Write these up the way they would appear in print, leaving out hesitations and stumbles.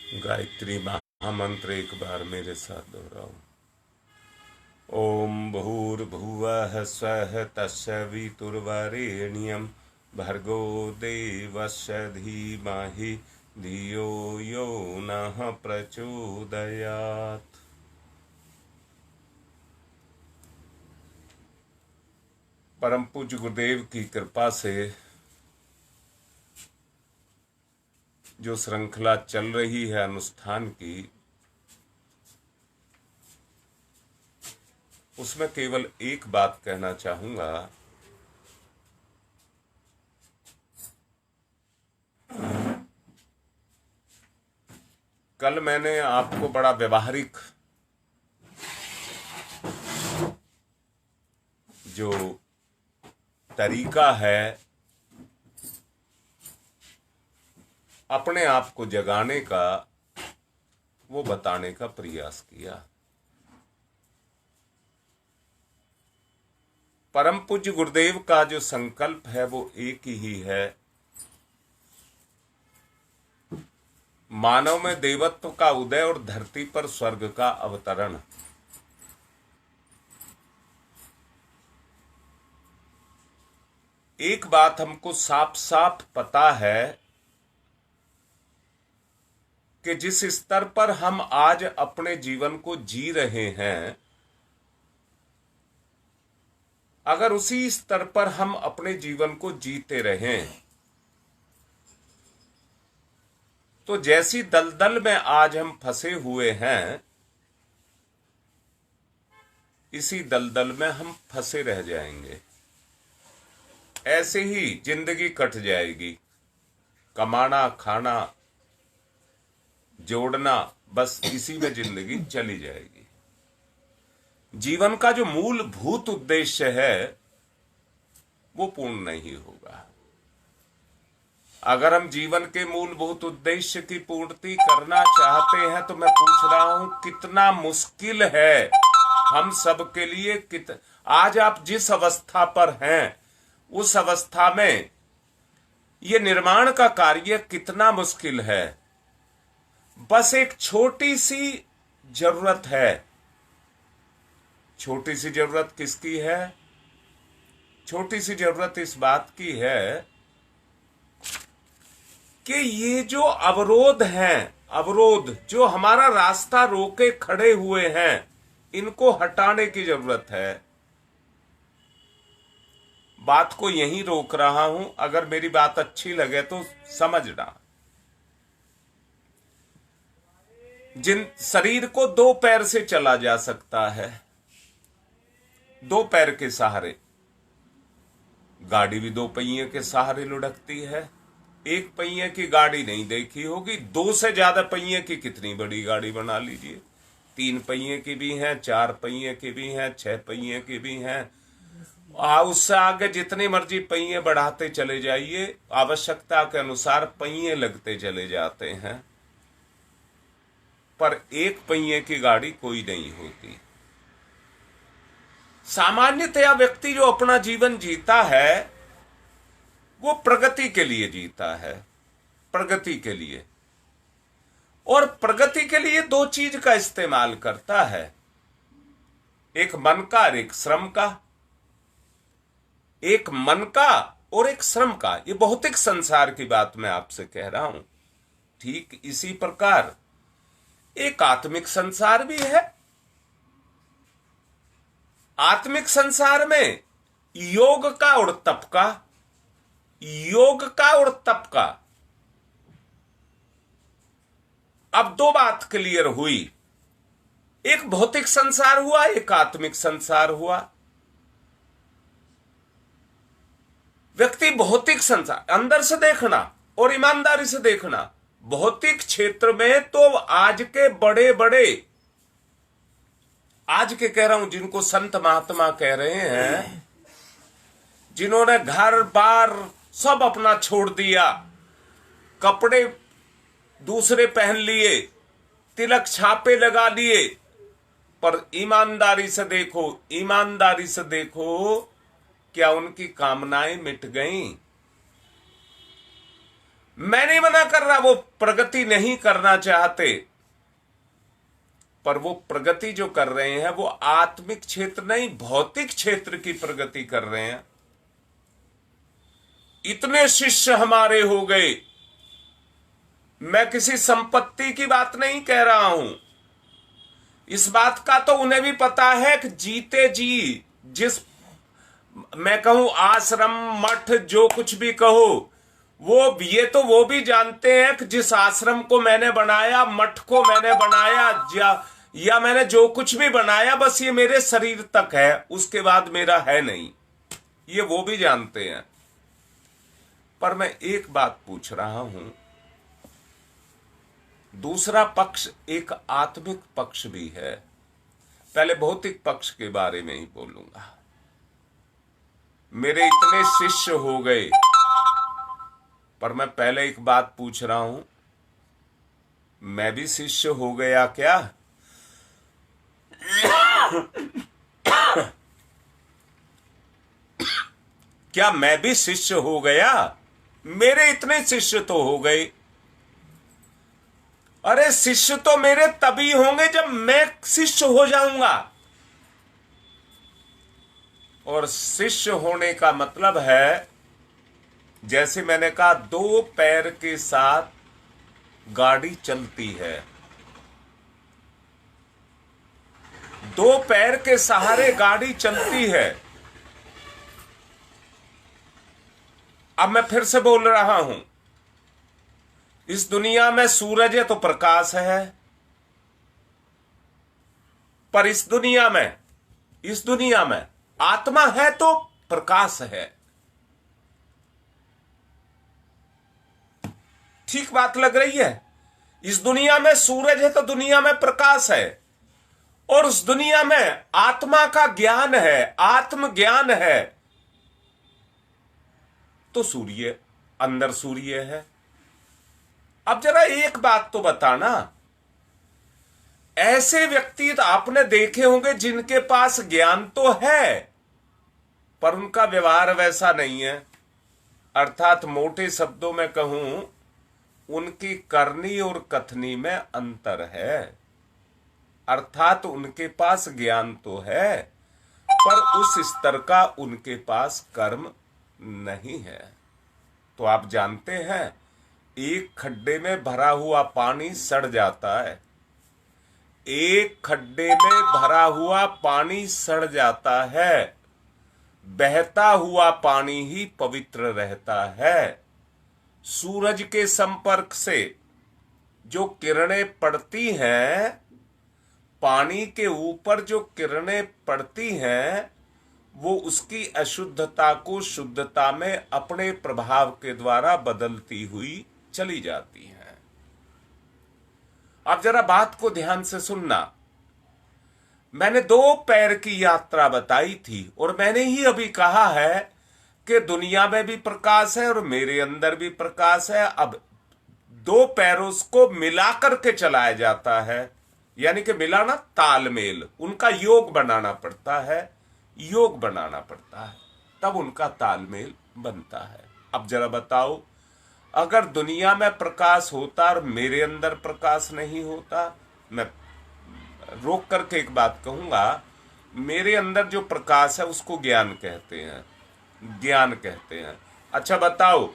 गायत्री महामंत्र एक बार मेरे साथ दोहराओ। ओम भूर्भुवः स्वः तस्सवितुर्वरेण्यं भर्गो देवस्य धीमहि धियो यो नः प्रचोदयात्। परम पूज्य गुरुदेव की कृपा से जो श्रृंखला चल रही है अनुष्ठान की, उसमें केवल एक बात कहना चाहूंगा। कल मैंने आपको बड़ा व्यवहारिक जो तरीका है अपने आप को जगाने का, वो बताने का प्रयास किया। परम पूज्य गुरुदेव का जो संकल्प है वो एक ही है, मानव में देवत्व का उदय और धरती पर स्वर्ग का अवतरण। एक बात हमको साफ साफ पता है कि जिस स्तर पर हम आज अपने जीवन को जी रहे हैं, अगर उसी स्तर पर हम अपने जीवन को जीते रहें तो जैसी दलदल में आज हम फंसे हुए हैं, इसी दलदल में हम फंसे रह जाएंगे। ऐसे ही जिंदगी कट जाएगी। कमाना, खाना, जोड़ना, बस इसी में जिंदगी चली जाएगी। जीवन का जो मूलभूत उद्देश्य है वो पूर्ण नहीं होगा। अगर हम जीवन के मूलभूत उद्देश्य की पूर्ति करना चाहते हैं तो मैं पूछ रहा हूं, कितना मुश्किल है हम सब के लिए। आज आप जिस अवस्था पर हैं उस अवस्था में ये निर्माण का कार्य कितना मुश्किल है। बस एक छोटी सी जरूरत है। छोटी सी जरूरत किसकी है? छोटी सी जरूरत इस बात की है कि ये जो अवरोध हैं, अवरोध जो हमारा रास्ता रोके खड़े हुए हैं, इनको हटाने की जरूरत है। बात को यहीं रोक रहा हूं, अगर मेरी बात अच्छी लगे तो समझना। जिन शरीर को दो पैर से चला जा सकता है, दो पैर के सहारे। गाड़ी भी दो पहिए के सहारे लुढ़कती है। एक पहिए की गाड़ी नहीं देखी होगी, दो से ज्यादा पहिए की कितनी बड़ी गाड़ी बना लीजिए। 3 पहिए की भी हैं, 4 पहिए की भी हैं, 6 पहिए की भी हैं। उससे आगे जितनी मर्जी पहिए बढ़ाते चले जाइए, आवश्यकता के अनुसार पहिए लगते चले जाते हैं, पर एक पहिए की गाड़ी कोई नहीं होती। सामान्यतया व्यक्ति जो अपना जीवन जीता है वो प्रगति के लिए जीता है, प्रगति के लिए। और प्रगति के लिए 2 चीज का इस्तेमाल करता है, एक मन का और एक श्रम का। एक मन का और एक श्रम का। ये भौतिक संसार की बात मैं आपसे कह रहा हूं। ठीक इसी प्रकार एक आत्मिक संसार भी है। आत्मिक संसार में योग का और तप का, योग का और तप का। अब 2 बात क्लियर हुई। एक भौतिक संसार हुआ, एक आत्मिक संसार हुआ। व्यक्ति भौतिक संसार अंदर से देखना और ईमानदारी से देखना। भौतिक क्षेत्र में तो आज के बड़े बड़े, आज के कह रहा हूं, जिनको संत महात्मा कह रहे हैं, जिन्होंने घर बार सब अपना छोड़ दिया, कपड़े दूसरे पहन लिए, तिलक छापे लगा लिए, पर ईमानदारी से देखो, ईमानदारी से देखो, क्या उनकी कामनाएं मिट गईं? मैं नहीं मना कर रहा वो प्रगति नहीं करना चाहते, पर वो प्रगति जो कर रहे हैं वो आत्मिक क्षेत्र नहीं, भौतिक क्षेत्र की प्रगति कर रहे हैं। इतने शिष्य हमारे हो गए, मैं किसी संपत्ति की बात नहीं कह रहा हूं, इस बात का तो उन्हें भी पता है कि जीते जी, जिस मैं कहूं आश्रम मठ जो कुछ भी कहो, वो भी जानते हैं कि जिस आश्रम को मैंने बनाया, मठ को मैंने बनाया, या मैंने जो कुछ भी बनाया बस ये मेरे शरीर तक है, उसके बाद मेरा है नहीं, ये वो भी जानते हैं। पर मैं एक बात पूछ रहा हूं, दूसरा पक्ष एक आत्मिक पक्ष भी है। पहले भौतिक पक्ष के बारे में ही बोलूंगा। मेरे इतने शिष्य हो गए, पर मैं पहले एक बात पूछ रहा हूं, मैं भी शिष्य हो गया क्या? क्या मैं भी शिष्य हो गया? मेरे इतने शिष्य तो हो गए। अरे शिष्य तो मेरे तभी होंगे जब मैं शिष्य हो जाऊंगा। और शिष्य होने का मतलब है, जैसे मैंने कहा, दो पैर के साथ गाड़ी चलती है, दो पैर के सहारे गाड़ी चलती है। अब मैं फिर से बोल रहा हूं, इस दुनिया में सूरज है तो प्रकाश है, पर इस दुनिया में आत्मा है तो प्रकाश है। ठीक बात लग रही है? इस दुनिया में सूरज है तो दुनिया में प्रकाश है, और उस दुनिया में आत्मा का ज्ञान है, आत्म ज्ञान है, तो सूर्य, अंदर सूर्य है। अब जरा एक बात तो बताना, ऐसे व्यक्ति तो आपने देखे होंगे जिनके पास ज्ञान तो है पर उनका व्यवहार वैसा नहीं है। अर्थात मोटे शब्दों में कहूं, उनकी करनी और कथनी में अंतर है। अर्थात उनके पास ज्ञान तो है पर उस स्तर का उनके पास कर्म नहीं है। तो आप जानते हैं, एक खड्डे में भरा हुआ पानी सड़ जाता है, एक खड्डे में भरा हुआ पानी सड़ जाता है, बहता हुआ पानी ही पवित्र रहता है। सूरज के संपर्क से जो किरणें पड़ती हैं, पानी के ऊपर जो किरणें पड़ती हैं, वो उसकी अशुद्धता को शुद्धता में अपने प्रभाव के द्वारा बदलती हुई चली जाती हैं। अब जरा बात को ध्यान से सुनना। मैंने दो पैर की यात्रा बताई थी और मैंने ही अभी कहा है कि दुनिया में भी प्रकाश है और मेरे अंदर भी प्रकाश है। अब दो पैरों को मिलाकर के चलाया जाता है, यानी कि मिलाना, तालमेल, उनका योग बनाना पड़ता है, योग बनाना पड़ता है, तब उनका तालमेल बनता है। अब जरा बताओ, अगर दुनिया में प्रकाश होता और मेरे अंदर प्रकाश नहीं होता, मैं रोक करके एक बात कहूंगा, मेरे अंदर जो प्रकाश है उसको ज्ञान कहते हैं, ज्ञान कहते हैं। अच्छा बताओ,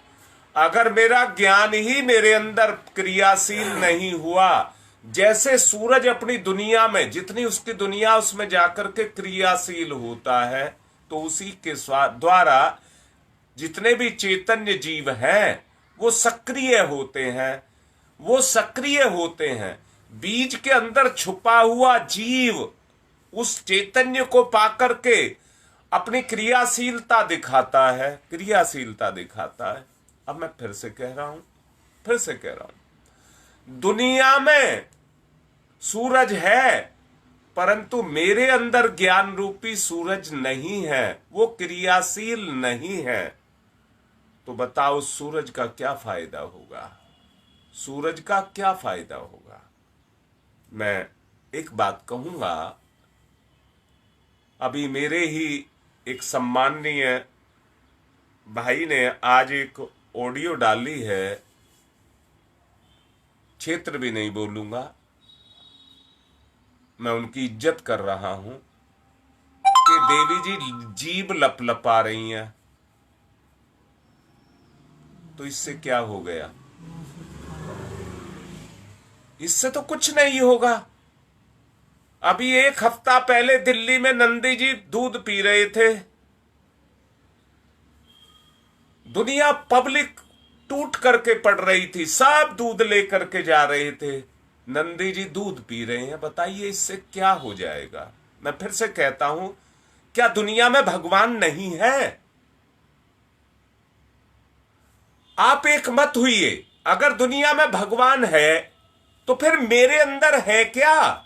अगर मेरा ज्ञान ही मेरे अंदर क्रियाशील नहीं हुआ, जैसे सूरज अपनी दुनिया में, जितनी उसकी दुनिया उसमें जाकर के क्रियाशील होता है, तो उसी के द्वारा जितने भी चैतन्य जीव हैं वो सक्रिय होते हैं, वो सक्रिय होते हैं। बीज के अंदर छुपा हुआ जीव उस चैतन्य को पाकर के अपनी क्रियाशीलता दिखाता है, क्रियाशीलता दिखाता है। अब मैं फिर से कह रहा हूं, दुनिया में सूरज है परंतु मेरे अंदर ज्ञान रूपी सूरज नहीं है, वो क्रियाशील नहीं है। तो बताओ सूरज का क्या फायदा होगा? सूरज का क्या फायदा होगा? मैं एक बात कहूंगा, अभी मेरे ही एक सम्माननीय भाई ने आज एक ऑडियो डाली है क्षेत्र भी नहीं बोलूंगा, मैं उनकी इज्जत कर रहा हूं कि देवी जी जीभ लपलपा रही हैं, तो इससे क्या हो गया? इससे तो कुछ नहीं होगा। अभी 1 हफ्ता पहले दिल्ली में नंदी जी दूध पी रहे थे, दुनिया पब्लिक टूट करके पड़ रही थी, सब दूध लेकर के जा रहे थे, नंदी जी दूध पी रहे हैं। बताइए इससे क्या हो जाएगा? मैं फिर से कहता हूं, क्या दुनिया में भगवान नहीं है? आप एक मत हुइए, अगर दुनिया में भगवान है तो फिर मेरे अंदर है क्या?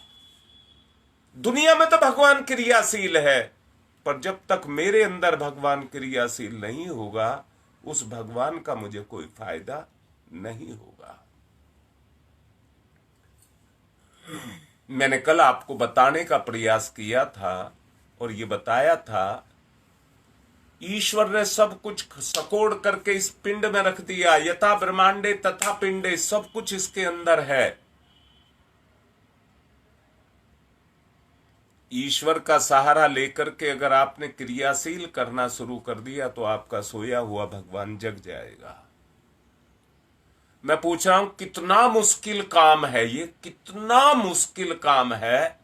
दुनिया में तो भगवान क्रियाशील है, पर जब तक मेरे अंदर भगवान क्रियाशील नहीं होगा, उस भगवान का मुझे कोई फायदा नहीं होगा। मैंने कल आपको बताने का प्रयास किया था और ये बताया था, ईश्वर ने सब कुछ सकोड़ करके इस पिंड में रख दिया, यथा ब्रह्मांडे तथा पिंडे, सब कुछ इसके अंदर है। ईश्वर का सहारा लेकर के अगर आपने क्रियाशील करना शुरू कर दिया तो आपका सोया हुआ भगवान जग जाएगा। मैं पूछ रहा हूं, कितना मुश्किल काम है ये, कितना मुश्किल काम है।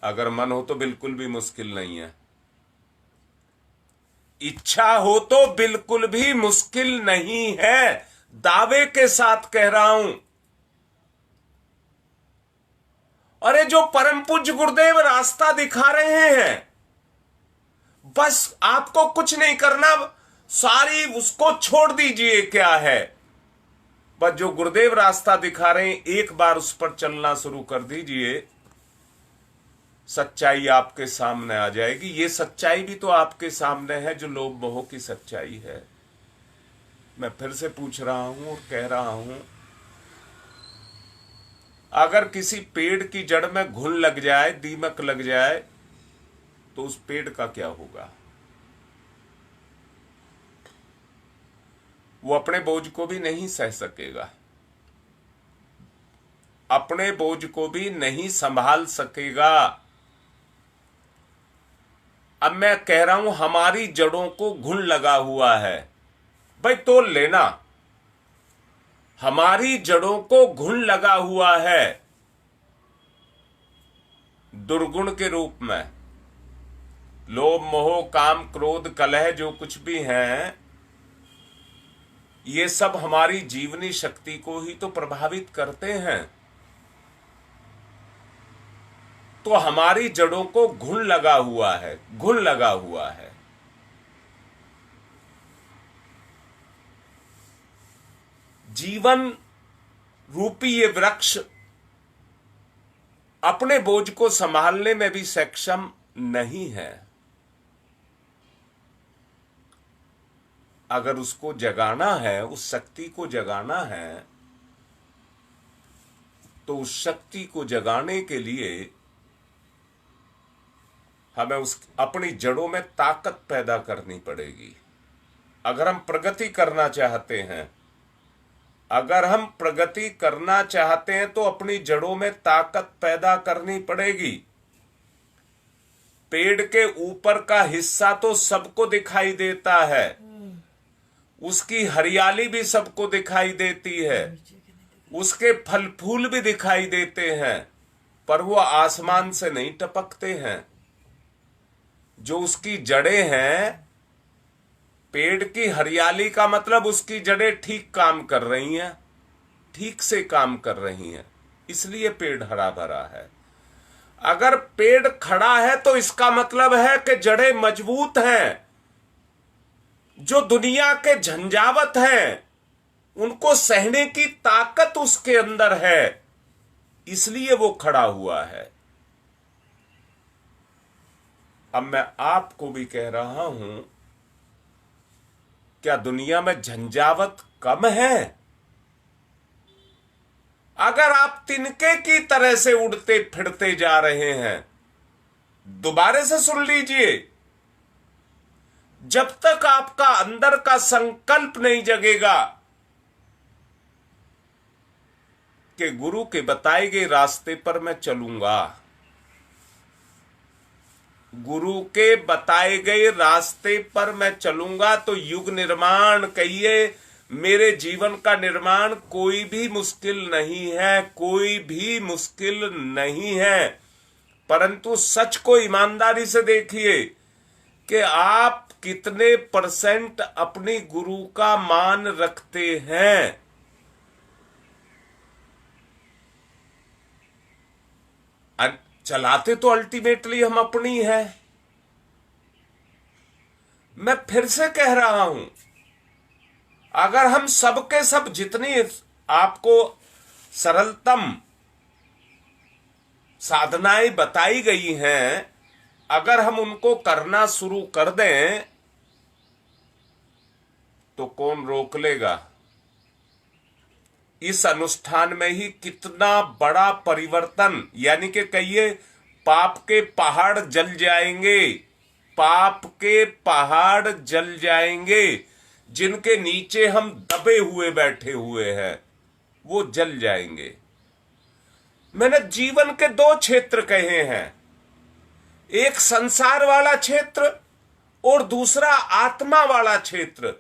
अगर मन हो तो बिल्कुल भी मुश्किल नहीं है, इच्छा हो तो बिल्कुल भी मुश्किल नहीं है, दावे के साथ कह रहा हूं। अरे जो परम पूज्य गुरुदेव रास्ता दिखा रहे हैं, बस आपको कुछ नहीं करना, सारी उसको छोड़ दीजिए। क्या है? बस जो गुरुदेव रास्ता दिखा रहे हैं, एक बार उस पर चलना शुरू कर दीजिए, सच्चाई आपके सामने आ जाएगी। ये सच्चाई भी तो आपके सामने है जो लोभ मोह की सच्चाई है। मैं फिर से पूछ रहा हूं और कह रहा हूं, अगर किसी पेड़ की जड़ में घुन लग जाए, दीमक लग जाए, तो उस पेड़ का क्या होगा? वो अपने बोझ को भी नहीं सह सकेगा, अपने बोझ को भी नहीं संभाल सकेगा। अब मैं कह रहा हूं, हमारी जड़ों को घुन लगा हुआ है, भाई तोल लेना। हमारी जड़ों को घुन लगा हुआ है दुर्गुण के रूप में। लोभ मोह काम क्रोध कलह जो कुछ भी हैं, ये सब हमारी जीवनी शक्ति को ही तो प्रभावित करते हैं। तो हमारी जड़ों को घुन लगा हुआ है, घुन लगा हुआ है। जीवन रूपी ये वृक्ष अपने बोझ को संभालने में भी सक्षम नहीं है। अगर उसको जगाना है, उस शक्ति को जगाना है, तो उस शक्ति को जगाने के लिए हमें उस अपनी जड़ों में ताकत पैदा करनी पड़ेगी। अगर हम प्रगति करना चाहते हैं, अगर हम प्रगति करना चाहते हैं तो अपनी जड़ों में ताकत पैदा करनी पड़ेगी। पेड़ के ऊपर का हिस्सा तो सबको दिखाई देता है, उसकी हरियाली भी सबको दिखाई देती है, उसके फल फूल भी दिखाई देते हैं, पर वो आसमान से नहीं टपकते हैं। जो उसकी जड़ें हैं, पेड़ की हरियाली का मतलब उसकी जड़ें ठीक काम कर रही हैं, ठीक से काम कर रही हैं, इसलिए पेड़ हरा भरा है। अगर पेड़ खड़ा है तो इसका मतलब है कि जड़ें मजबूत हैं। जो दुनिया के झंझावत हैं, उनको सहने की ताकत उसके अंदर है, इसलिए वो खड़ा हुआ है। अब मैं आपको भी कह रहा हूं, क्या दुनिया में झंझावत कम है? अगर आप तिनके की तरह से उड़ते फिरते जा रहे हैं, दोबारा से सुन लीजिए, जब तक आपका अंदर का संकल्प नहीं जगेगा, कि गुरु के बताए गए रास्ते पर मैं चलूंगा, गुरु के बताए गए रास्ते पर मैं चलूंगा, तो युग निर्माण कहिए, मेरे जीवन का निर्माण कोई भी मुश्किल नहीं है, कोई भी मुश्किल नहीं है। परंतु सच को ईमानदारी से देखिए कि आप कितने % अपनी गुरु का मान रखते हैं। चलाते तो अल्टीमेटली हम अपनी है। मैं फिर से कह रहा हूं, अगर हम सबके सब जितनी आपको सरलतम साधनाएं बताई गई हैं, अगर हम उनको करना शुरू कर दें तो कौन रोक लेगा। इस अनुष्ठान में ही कितना बड़ा परिवर्तन, यानी कि कहिए पाप के पहाड़ जल जाएंगे, पाप के पहाड़ जल जाएंगे, जिनके नीचे हम दबे हुए बैठे हुए हैं वो जल जाएंगे। मैंने जीवन के 2 क्षेत्र कहे हैं, एक संसार वाला क्षेत्र और दूसरा आत्मा वाला क्षेत्र।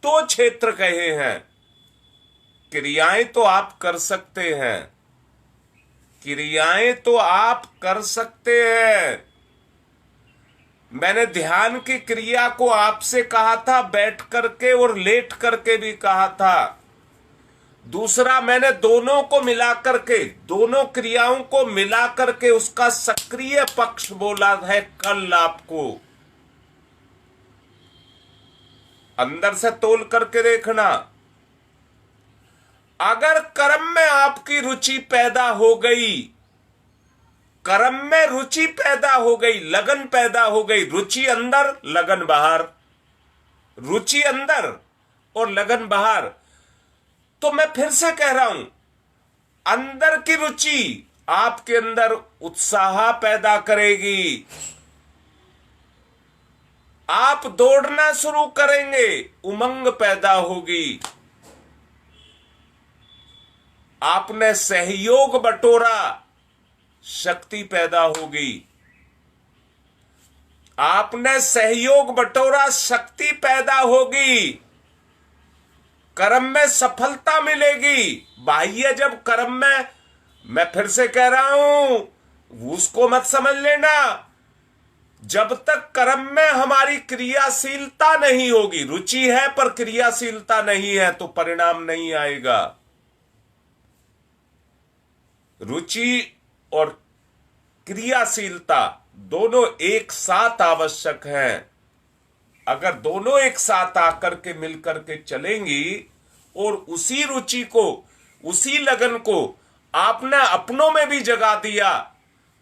2 क्षेत्र कहे हैं। क्रियाएं तो आप कर सकते हैं, क्रियाएं तो आप कर सकते हैं। मैंने ध्यान की क्रिया को आपसे कहा था, बैठ करके और लेट करके भी कहा था। दूसरा, मैंने दोनों को मिला करके, दोनों क्रियाओं को मिला करके उसका सक्रिय पक्ष बोला है कल आपको। अंदर से तोल करके देखना। अगर कर्म में आपकी रुचि पैदा हो गई, कर्म में रुचि पैदा हो गई, लगन पैदा हो गई, रुचि अंदर लगन बाहर, रुचि अंदर और लगन बाहर, तो मैं फिर से कह रहा हूं, अंदर की रुचि आपके अंदर उत्साह पैदा करेगी। आप दौड़ना शुरू करेंगे, उमंग पैदा होगी। आपने सहयोग बटोरा, शक्ति पैदा होगी। आपने सहयोग बटोरा, शक्ति पैदा होगी। कर्म में सफलता मिलेगी। बाह्य जब कर्म में, मैं फिर से कह रहा हूं, उसको मत समझ लेना, जब तक कर्म में हमारी क्रियाशीलता नहीं होगी, रुचि है पर क्रियाशीलता नहीं है तो परिणाम नहीं आएगा। रुचि और क्रियाशीलता दोनों एक साथ आवश्यक हैं। अगर दोनों एक साथ आकर के मिलकर के चलेंगी और उसी रुचि को, उसी लगन को आपने अपनों में भी जगा दिया,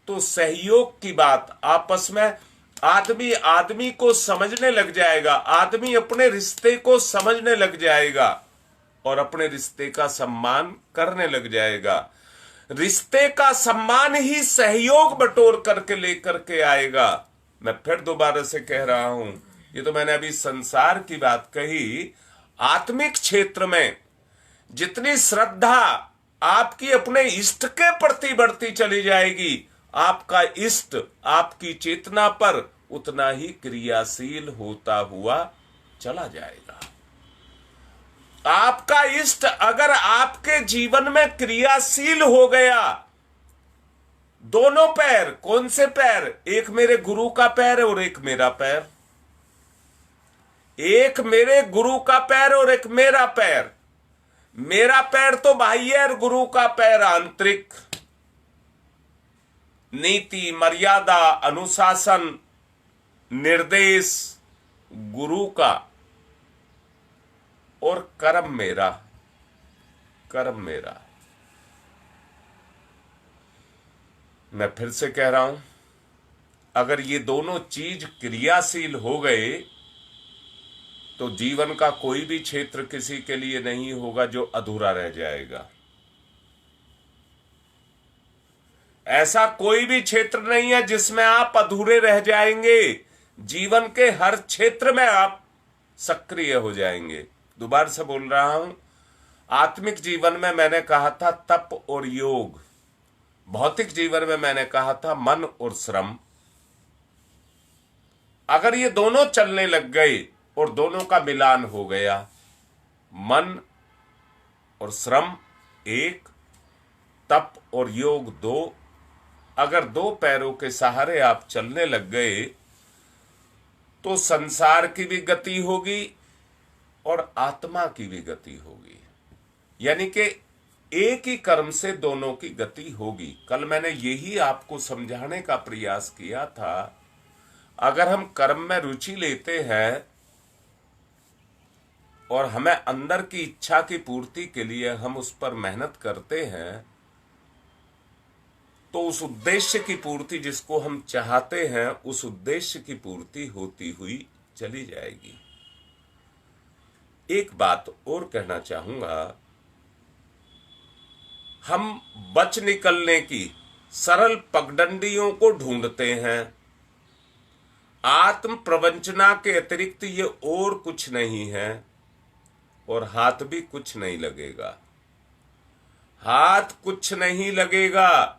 तो सहयोग की बात, आपस में आदमी आदमी को समझने लग जाएगा, आदमी अपने रिश्ते को समझने लग जाएगा और अपने रिश्ते का सम्मान करने लग जाएगा। रिश्ते का सम्मान ही सहयोग बटोर करके लेकर के आएगा। मैं फिर दोबारा से कह रहा हूं, ये तो मैंने अभी संसार की बात कही। आत्मिक क्षेत्र में जितनी श्रद्धा आपकी अपने इष्ट के प्रति बढ़ती चली जाएगी, आपका इष्ट आपकी चेतना पर उतना ही क्रियाशील होता हुआ चला जाएगा। आपका इष्ट अगर आपके जीवन में क्रियाशील हो गया, दोनों पैर, कौन से पैर, एक मेरे गुरु का पैर है और एक मेरा पैर, एक मेरे गुरु का पैर और एक मेरा पैर। मेरा पैर तो बाह्य और गुरु का पैर आंतरिक। नीति, मर्यादा, अनुशासन, निर्देश गुरु का और कर्म मेरा, कर्म मेरा। मैं फिर से कह रहा हूं, अगर ये दोनों चीज क्रियाशील हो गए तो जीवन का कोई भी क्षेत्र किसी के लिए नहीं होगा जो अधूरा रह जाएगा। ऐसा कोई भी क्षेत्र नहीं है जिसमें आप अधूरे रह जाएंगे। जीवन के हर क्षेत्र में आप सक्रिय हो जाएंगे। दोबारा से बोल रहा हूं, आत्मिक जीवन में मैंने कहा था तप और योग, भौतिक जीवन में मैंने कहा था मन और श्रम। अगर ये दोनों चलने लग गए और दोनों का मिलान हो गया, मन और श्रम एक, तप और योग दो, अगर दो पैरों के सहारे आप चलने लग गए तो संसार की भी गति होगी और आत्मा की भी गति होगी। यानी कि एक ही कर्म से दोनों की गति होगी। कल मैंने यही आपको समझाने का प्रयास किया था। अगर हम कर्म में रुचि लेते हैं और हमें अंदर की इच्छा की पूर्ति के लिए हम उस पर मेहनत करते हैं, तो उस उद्देश्य की पूर्ति जिसको हम चाहते हैं, उस उद्देश्य की पूर्ति होती हुई चली जाएगी। एक बात और कहना चाहूंगा, हम बच निकलने की सरल पगडंडियों को ढूंढते हैं। आत्म प्रवंचना के अतिरिक्त ये और कुछ नहीं है, और हाथ भी कुछ नहीं लगेगा। हाथ कुछ नहीं लगेगा।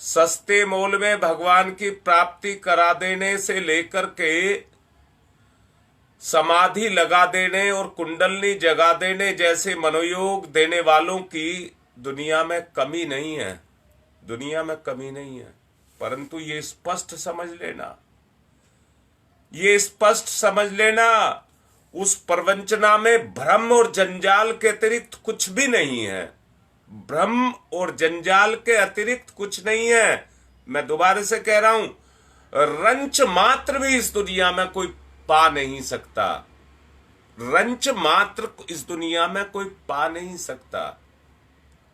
सस्ते मोल में भगवान की प्राप्ति करा देने से लेकर के समाधि लगा देने और कुंडलनी जगा देने जैसे मनोयोग देने वालों की दुनिया में कमी नहीं है। दुनिया में कमी नहीं है। परंतु ये स्पष्ट समझ लेना, ये स्पष्ट समझ लेना, उस प्रवंचना में भ्रम और जंजाल के अतिरिक्त कुछ भी नहीं है। भ्रम और जंजाल के अतिरिक्त कुछ नहीं है। मैं दोबारा से कह रहा हूं, रंच मात्र भी इस दुनिया में कोई पा नहीं सकता। रंच मात्र इस दुनिया में कोई पा नहीं सकता।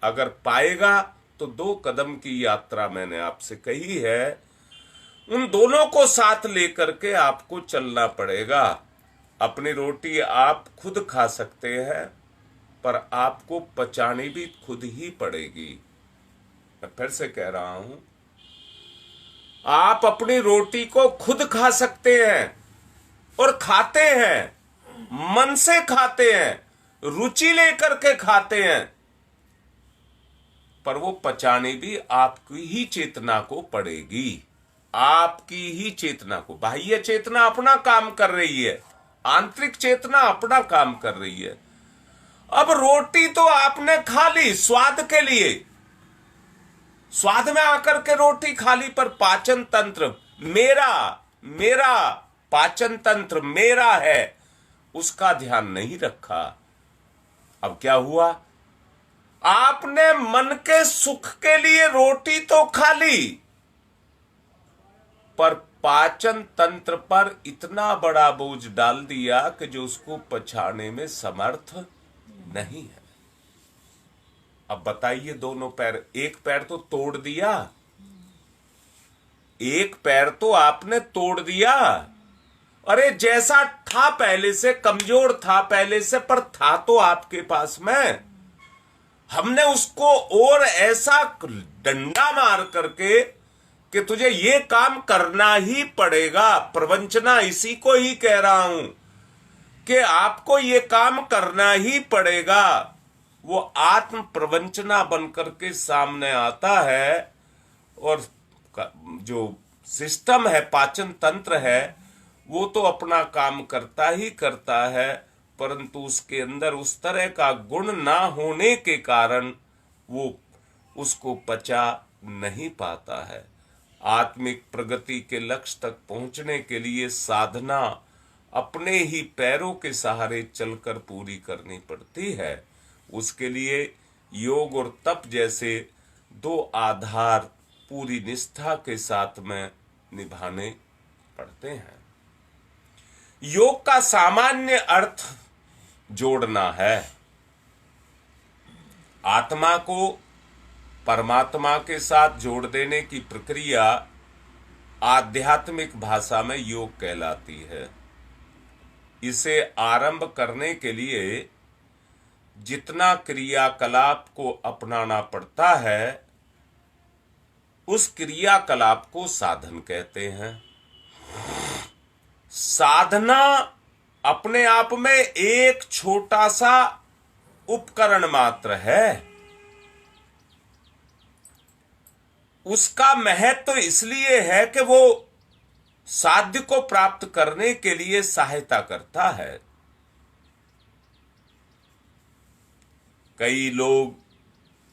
अगर पाएगा तो 2 कदम की यात्रा मैंने आपसे कही है, उन दोनों को साथ लेकर के आपको चलना पड़ेगा। अपनी रोटी आप खुद खा सकते हैं, पर आपको पचानी भी खुद ही पड़ेगी। मैं फिर से कह रहा हूं, आप अपनी रोटी को खुद खा सकते हैं और खाते हैं, मन से खाते हैं, रुचि लेकर के खाते हैं, पर वो पचानी भी आपकी ही चेतना को पड़ेगी। आपकी ही चेतना को। बाह्य चेतना अपना काम कर रही है, आंतरिक चेतना अपना काम कर रही है। अब रोटी तो आपने खा ली स्वाद के लिए, स्वाद में आकर के रोटी खा ली, पर पाचन तंत्र मेरा पाचन तंत्र मेरा है, उसका ध्यान नहीं रखा। अब क्या हुआ? आपने मन के सुख के लिए रोटी तो खा ली, पर पाचन तंत्र पर इतना बड़ा बोझ डाल दिया कि जो उसको पचाने में समर्थ नहीं है। अब बताइए, दोनों पैर, एक पैर तो तोड़ दिया, एक पैर तो आपने तोड़ दिया। अरे जैसा था पहले से, कमजोर था पहले से, पर था तो आपके पास में। हमने उसको और ऐसा डंडा मार करके कि तुझे ये काम करना ही पड़ेगा। प्रवंचना इसी को ही कह रहा हूं कि आपको ये काम करना ही पड़ेगा। वो आत्म प्रवंचना बनकर के सामने आता है, और जो सिस्टम है, पाचन तंत्र है, वो तो अपना काम करता ही करता है, परंतु उसके अंदर उस तरह का गुण ना होने के कारण वो उसको पचा नहीं पाता है। आत्मिक प्रगति के लक्ष्य तक पहुंचने के लिए साधना अपने ही पैरों के सहारे चलकर पूरी करनी पड़ती है। उसके लिए योग और तप जैसे 2 आधार पूरी निष्ठा के साथ में निभाने पड़ते हैं। योग का सामान्य अर्थ जोड़ना है। आत्मा को परमात्मा के साथ जोड़ देने की प्रक्रिया आध्यात्मिक भाषा में योग कहलाती है। इसे आरंभ करने के लिए जितना क्रियाकलाप को अपनाना पड़ता है, उस क्रियाकलाप को साधन कहते हैं। साधना अपने आप में एक छोटा सा उपकरण मात्र है। उसका महत्व तो इसलिए है कि वो साध्य को प्राप्त करने के लिए सहायता करता है। कई लोग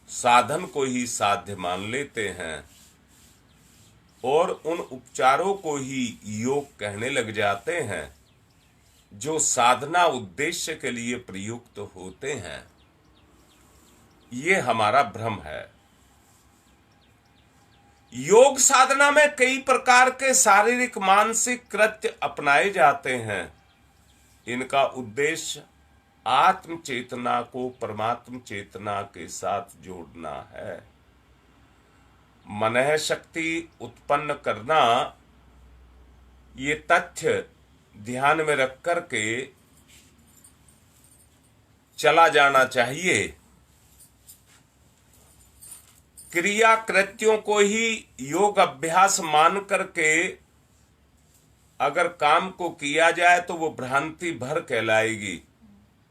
साधन को ही साध्य मान लेते हैं और उन उपचारों को ही योग कहने लग जाते हैं जो साधना उद्देश्य के लिए प्रयुक्त होते हैं। ये हमारा भ्रम है। योग साधना में कई प्रकार के शारीरिक मानसिक कृत्य अपनाए जाते हैं। इनका उद्देश्य आत्म चेतना को परमात्म चेतना के साथ जोड़ना है। मनः शक्ति उत्पन्न करना, ये तथ्य ध्यान में रख कर के चला जाना चाहिए। क्रिया कृत्यों को ही योग अभ्यास मान करके अगर काम को किया जाए तो वो भ्रांति भर कहलाएगी।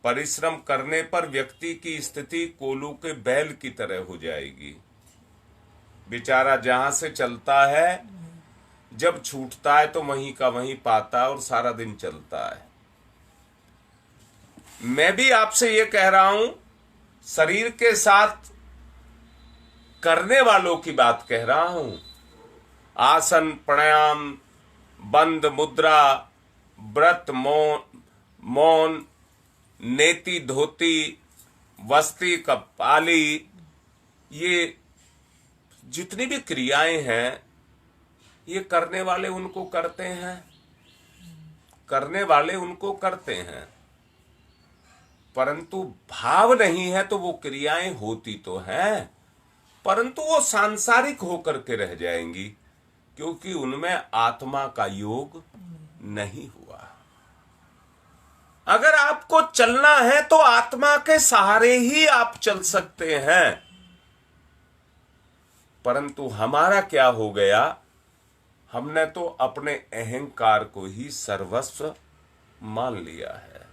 परिश्रम करने पर व्यक्ति की स्थिति कोलू के बैल की तरह हो जाएगी। बेचारा जहां से चलता है, जब छूटता है तो वहीं का वहीं पाता है और सारा दिन चलता है। मैं भी आपसे ये कह रहा हूं, शरीर के साथ करने वालों की बात कह रहा हूं। आसन, प्राणायाम, बंद मुद्रा, व्रत, मौन, नेति धोती, वस्ती कपाली, ये जितनी भी क्रियाएं हैं ये करने वाले उनको करते हैं, करने वाले उनको करते हैं, परंतु भाव नहीं है तो वो क्रियाएं होती तो हैं, परंतु वो सांसारिक होकर के रह जाएंगी, क्योंकि उनमें आत्मा का योग नहीं हुआ। अगर आपको चलना है तो आत्मा के सहारे ही आप चल सकते हैं। परंतु हमारा क्या हो गया, हमने तो अपने अहंकार को ही सर्वस्व मान लिया है,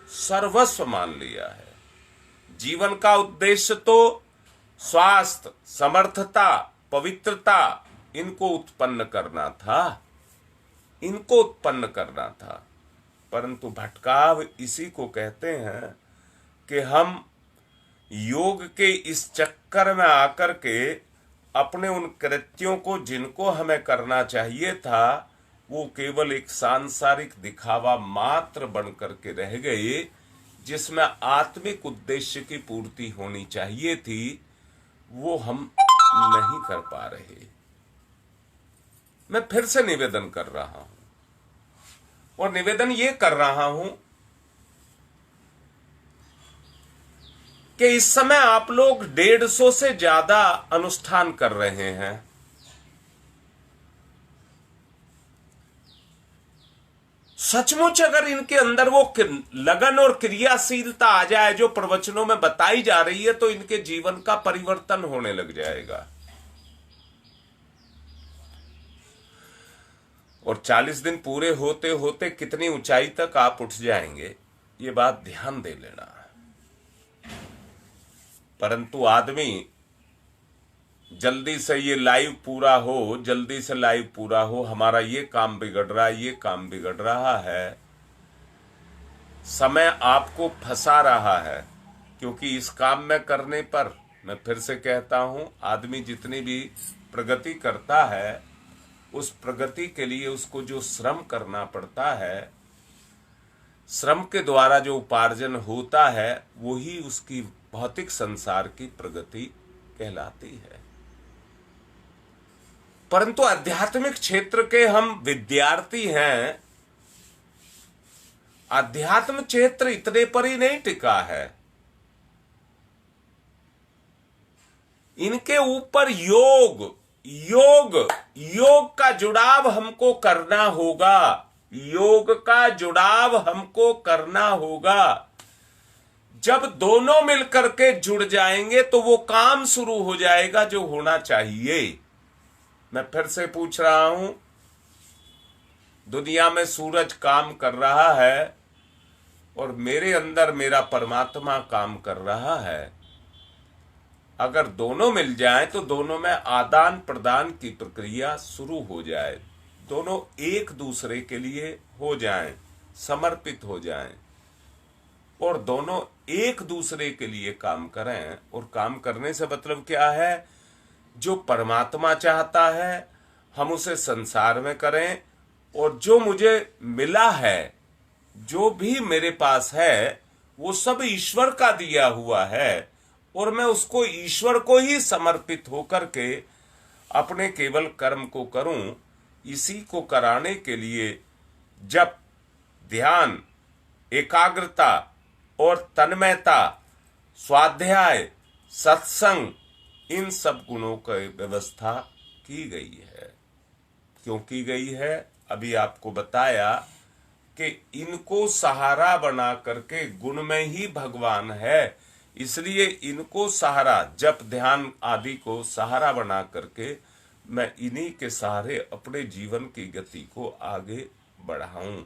सर्वस्व मान लिया है। जीवन का उद्देश्य तो स्वास्थ्य, समर्थता, पवित्रता, इनको उत्पन्न करना था, इनको उत्पन्न करना था। परंतु भटकाव इसी को कहते हैं कि हम योग के इस चक्कर में आकर के अपने उन कृत्यों को जिनको हमें करना चाहिए था, वो केवल एक सांसारिक दिखावा मात्र बन करके रह गए, जिसमें आत्मिक उद्देश्य की पूर्ति होनी चाहिए थी, वो हम नहीं कर पा रहे। मैं फिर से निवेदन कर रहा हूं, और निवेदन ये कर रहा हूं कि इस समय आप लोग 150 से ज्यादा अनुष्ठान कर रहे हैं। सचमुच अगर इनके अंदर वो लगन और क्रियाशीलता आ जाए जो प्रवचनों में बताई जा रही है, तो इनके जीवन का परिवर्तन होने लग जाएगा। और 40 दिन पूरे होते होते कितनी ऊंचाई तक आप उठ जाएंगे, ये बात ध्यान दे लेना। परंतु आदमी जल्दी से ये लाइव पूरा हो, जल्दी से लाइव पूरा हो, हमारा ये काम बिगड़ रहा है, ये काम बिगड़ रहा है, समय आपको फंसा रहा है। क्योंकि इस काम में करने पर, मैं फिर से कहता हूं, आदमी जितनी भी प्रगति करता है, उस प्रगति के लिए उसको जो श्रम करना पड़ता है, श्रम के द्वारा जो उपार्जन होता है, वही उसकी भौतिक संसार की प्रगति कहलाती है। परंतु आध्यात्मिक क्षेत्र के हम विद्यार्थी हैं। आध्यात्म क्षेत्र इतने पर ही नहीं टिका है, इनके ऊपर योग योग योग का जुड़ाव हमको करना होगा, योग का जुड़ाव हमको करना होगा। जब दोनों मिलकर के जुड़ जाएंगे तो वो काम शुरू हो जाएगा जो होना चाहिए। मैं फिर से पूछ रहा हूं, दुनिया में सूरज काम कर रहा है और मेरे अंदर मेरा परमात्मा काम कर रहा है, अगर दोनों मिल जाए तो दोनों में आदान प्रदान की प्रक्रिया शुरू हो जाए, दोनों एक दूसरे के लिए हो जाएं, समर्पित हो जाएं और दोनों एक दूसरे के लिए काम करें। और काम करने से मतलब क्या है, जो परमात्मा चाहता है हम उसे संसार में करें, और जो मुझे मिला है, जो भी मेरे पास है, वो सब ईश्वर का दिया हुआ है और मैं उसको ईश्वर को ही समर्पित होकर के अपने केवल कर्म को करूं। इसी को कराने के लिए जप, ध्यान, एकाग्रता और तन्मयता, स्वाध्याय, सत्संग, इन सब गुणों की व्यवस्था की गई है। क्यों की गई है, अभी आपको बताया कि इनको सहारा बना करके, गुण में ही भगवान है, इसलिए इनको सहारा, जप ध्यान आदि को सहारा बना करके मैं इन्हीं के सहारे अपने जीवन की गति को आगे बढ़ाऊं।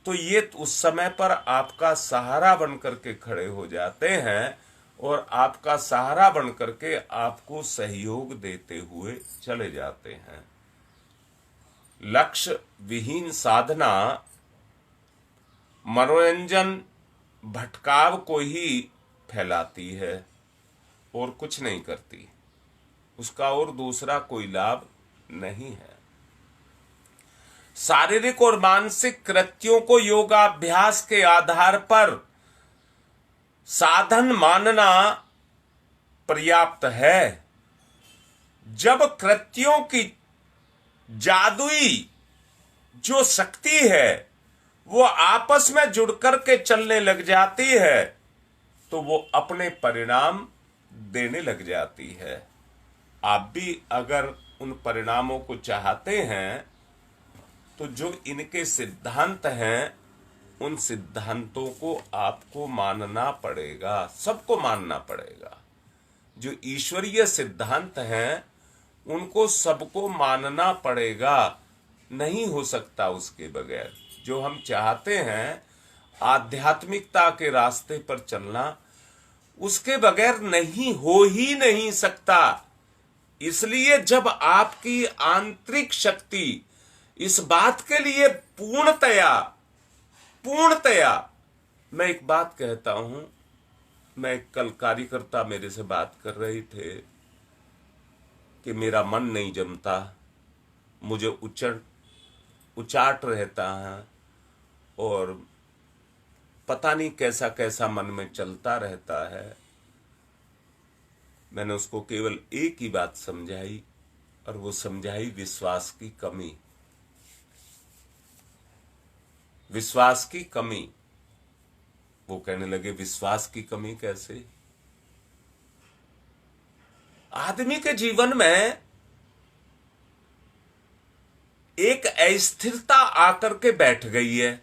तो ये उस समय पर आपका सहारा बन करके खड़े हो जाते हैं और आपका सहारा बन करके आपको सहयोग देते हुए चले जाते हैं। लक्ष्य विहीन साधना मनोरंजन भटकाव को ही फैलाती है और कुछ नहीं करती, उसका और दूसरा कोई लाभ नहीं है। शारीरिक और मानसिक कृत्यों को योगाभ्यास के आधार पर साधन मानना पर्याप्त है। जब कृत्यों की जादुई जो शक्ति है वो आपस में जुड़ करके चलने लग जाती है तो वो अपने परिणाम देने लग जाती है। आप भी अगर उन परिणामों को चाहते हैं तो जो इनके सिद्धांत हैं उन सिद्धांतों को आपको मानना पड़ेगा, सबको मानना पड़ेगा। जो ईश्वरीय सिद्धांत हैं उनको सबको मानना पड़ेगा, नहीं हो सकता उसके बगैर। जो हम चाहते हैं आध्यात्मिकता के रास्ते पर चलना, उसके बगैर नहीं हो ही नहीं सकता। इसलिए जब आपकी आंतरिक शक्ति इस बात के लिए पूर्णतया, मैं एक बात कहता हूं, मैं कल कार्यकर्ता मेरे से बात कर रहे थे कि मेरा मन नहीं जमता, मुझे उचाट रहता है और पता नहीं कैसा कैसा मन में चलता रहता है। मैंने उसको केवल एक ही बात समझाई और वो समझाई विश्वास की कमी। विश्वास की कमी। वो कहने लगे विश्वास की कमी कैसे? आदमी के जीवन में एक अस्थिरता आकर के बैठ गई है।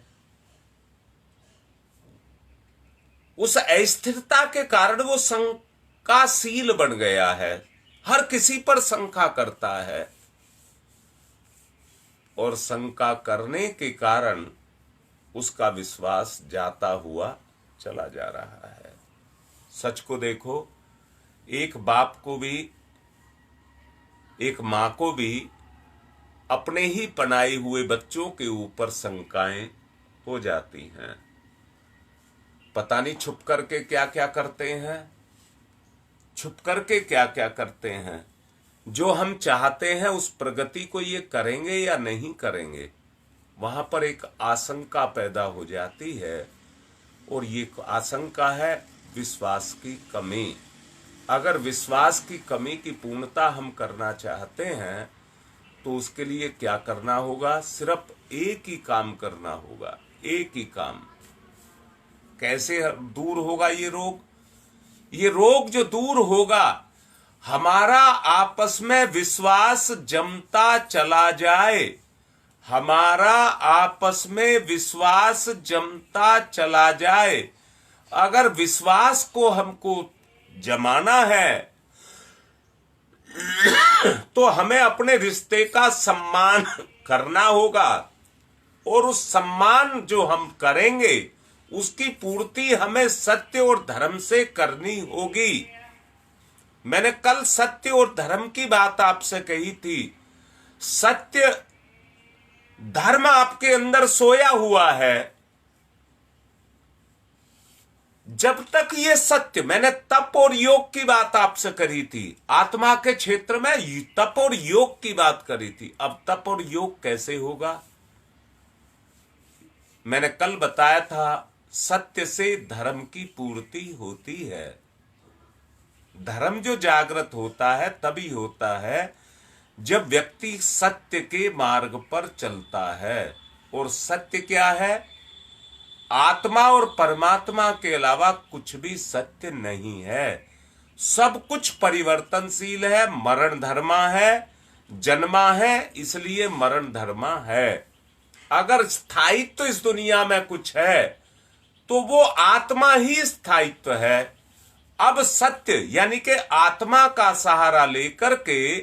उस अस्थिरता के कारण वो शंकाशील बन गया है, हर किसी पर शंका करता है और शंका करने के कारण उसका विश्वास जाता हुआ चला जा रहा है। सच को देखो, एक बाप को भी, एक मां को भी अपने ही पनाए हुए बच्चों के ऊपर शंकाएं हो जाती हैं। पता नहीं छुप करके क्या क्या करते हैं, छुप करके क्या क्या करते हैं। जो हम चाहते हैं उस प्रगति को ये करेंगे या नहीं करेंगे, वहां पर एक आशंका पैदा हो जाती है और ये आशंका है विश्वास की कमी। अगर विश्वास की कमी की पूर्णता हम करना चाहते हैं तो उसके लिए क्या करना होगा? सिर्फ एक ही काम करना होगा, एक ही काम। कैसे दूर होगा ये रोग? ये रोग जो दूर होगा, हमारा आपस में विश्वास जमता चला जाए। हमारा आपस में विश्वास जमता चला जाए। अगर विश्वास को हमको जमाना है तो हमें अपने रिश्ते का सम्मान करना होगा और उस सम्मान जो हम करेंगे उसकी पूर्ति हमें सत्य और धर्म से करनी होगी। मैंने कल सत्य और धर्म की बात आपसे कही थी। सत्य धर्म आपके अंदर सोया हुआ है। जब तक ये सत्य, मैंने तप और योग की बात आपसे करी थी, आत्मा के क्षेत्र में तप और योग की बात करी थी। अब तप और योग कैसे होगा? मैंने कल बताया था, सत्य से धर्म की पूर्ति होती है। धर्म जो जागृत होता है तभी होता है जब व्यक्ति सत्य के मार्ग पर चलता है। और सत्य क्या है? आत्मा और परमात्मा के अलावा कुछ भी सत्य नहीं है। सब कुछ परिवर्तनशील है। मरण धर्मा है, जन्मा है, इसलिए मरण धर्मा है। अगर स्थायित्व तो इस दुनिया में कुछ है तो वो आत्मा ही स्थायित्व है। अब सत्य यानी कि आत्मा का सहारा लेकर के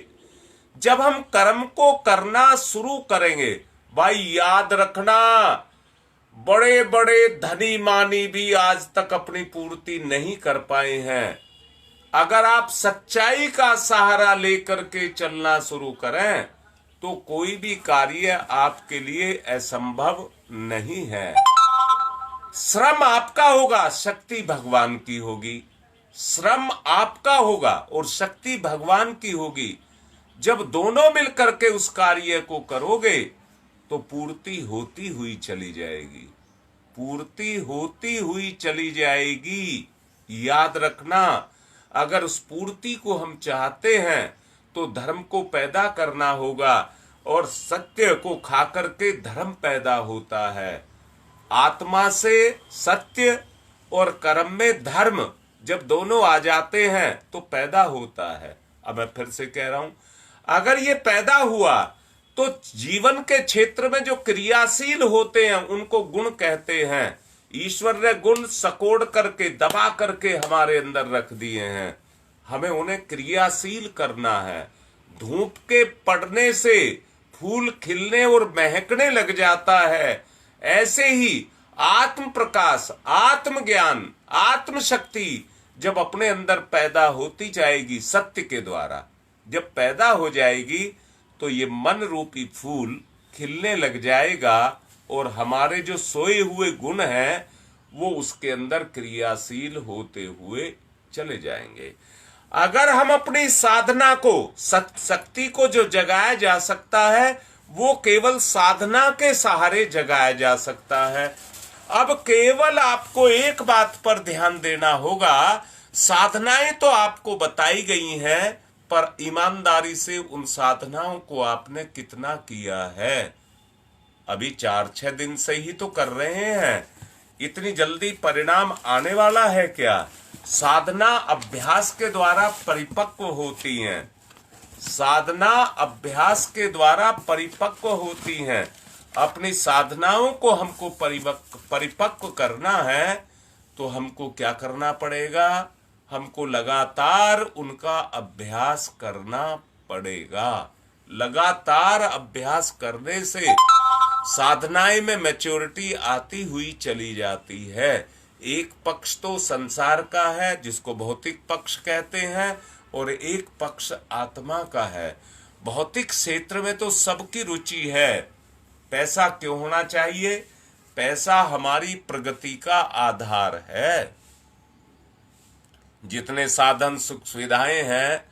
जब हम कर्म को करना शुरू करेंगे, भाई याद रखना, बड़े बड़े धनी मानी भी आज तक अपनी पूर्ति नहीं कर पाए हैं। अगर आप सच्चाई का सहारा लेकर के चलना शुरू करें तो कोई भी कार्य आपके लिए असंभव नहीं है। श्रम आपका होगा, शक्ति भगवान की होगी। श्रम आपका होगा और शक्ति भगवान की होगी। जब दोनों मिलकर के उस कार्य को करोगे तो पूर्ति होती हुई चली जाएगी। पूर्ति होती हुई चली जाएगी। याद रखना, अगर उस पूर्ति को हम चाहते हैं तो धर्म को पैदा करना होगा और सत्य को खाकर के धर्म पैदा होता है। आत्मा से सत्य और कर्म में धर्म जब दोनों आ जाते हैं तो पैदा होता है। अब मैं फिर से कह रहा हूं, अगर ये पैदा हुआ तो जीवन के क्षेत्र में जो क्रियाशील होते हैं उनको गुण कहते हैं। ईश्वर ने गुण सकोड़ करके, दबा करके हमारे अंदर रख दिए हैं। हमें उन्हें क्रियाशील करना है। धूप के पड़ने से फूल खिलने और महकने लग जाता है, ऐसे ही आत्म प्रकाश, आत्म ज्ञान, आत्म शक्ति जब अपने अंदर पैदा होती जाएगी सत्य के द्वारा, जब पैदा हो जाएगी तो ये मन रूपी फूल खिलने लग जाएगा और हमारे जो सोए हुए गुण हैं वो उसके अंदर क्रियाशील होते हुए चले जाएंगे। अगर हम अपनी साधना को, शक्ति को जो जगाया जा सकता है वो केवल साधना के सहारे जगाया जा सकता है। अब केवल आपको एक बात पर ध्यान देना होगा, साधनाएं तो आपको बताई गई हैं, पर ईमानदारी से उन साधनाओं को आपने कितना किया है। अभी 4-6 दिन से ही तो कर रहे हैं, इतनी जल्दी परिणाम आने वाला है क्या? साधना अभ्यास के द्वारा परिपक्व होती हैं। साधना अभ्यास के द्वारा परिपक्व होती हैं। अपनी साधनाओं को हमको परिपक्व करना है तो हमको क्या करना पड़ेगा? हमको लगातार उनका अभ्यास करना पड़ेगा। लगातार अभ्यास करने से साधनाएं में मैच्योरिटी आती हुई चली जाती है। एक पक्ष तो संसार का है जिसको भौतिक पक्ष कहते हैं और एक पक्ष आत्मा का है। भौतिक क्षेत्र में तो सबकी रुचि है। पैसा क्यों होना चाहिए? पैसा हमारी प्रगति का आधार है। जितने साधन सुख सुविधाएं हैं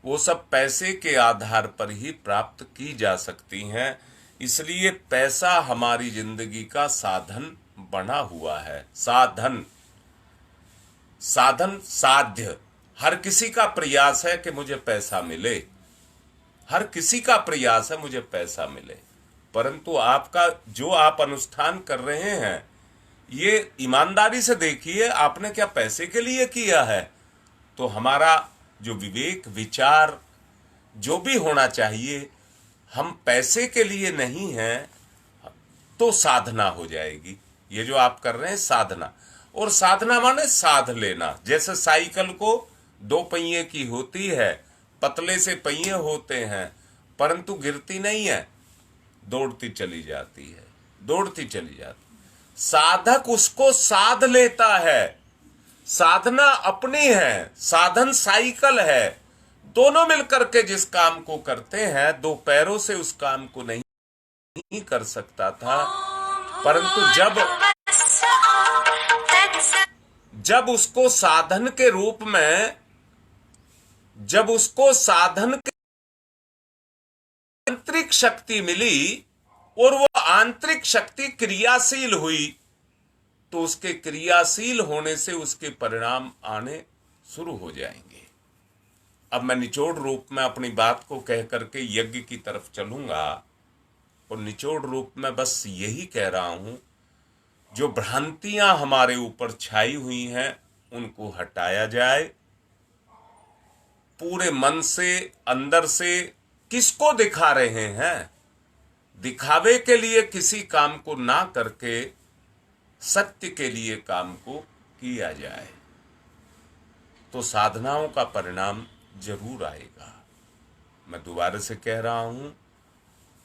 वो सब पैसे के आधार पर ही प्राप्त की जा सकती हैं। इसलिए पैसा हमारी जिंदगी का साधन बना हुआ है। साधन, साधन, साध्य। हर किसी का प्रयास है कि मुझे पैसा मिले, हर किसी का प्रयास है मुझे पैसा मिले, परंतु आपका जो आप अनुष्ठान कर रहे हैं ये ईमानदारी से देखिए, आपने क्या पैसे के लिए किया है? तो हमारा जो विवेक, विचार जो भी होना चाहिए, हम पैसे के लिए नहीं हैं तो साधना हो जाएगी। ये जो आप कर रहे हैं साधना, और साधना माने साध लेना। जैसे साइकिल को 2 पहिए की होती है, पतले से पहिए होते हैं, परंतु गिरती नहीं है, दौड़ती चली जाती है, दौड़ती चली जाती। साधक उसको साध लेता है। साधना अपनी है, साधन साइकिल है। दोनों मिलकर के जिस काम को करते हैं, दो पैरों से उस काम को नहीं कर सकता था, परंतु जब उसको साधन के रूप में, जब उसको साधन की आंतरिक शक्ति मिली और वो आंतरिक शक्ति क्रियाशील हुई, तो उसके क्रियाशील होने से उसके परिणाम आने शुरू हो जाएंगे। अब मैं निचोड़ रूप में अपनी बात को कह करके यज्ञ की तरफ चलूंगा, और निचोड़ रूप में बस यही कह रहा हूं, जो भ्रांतियां हमारे ऊपर छाई हुई हैं उनको हटाया जाए पूरे मन से, अंदर से। किसको दिखा रहे हैं? दिखावे के लिए किसी काम को ना करके सत्य के लिए काम को किया जाए, तो साधनाओं का परिणाम जरूर आएगा। मैं दोबारा से कह रहा हूं,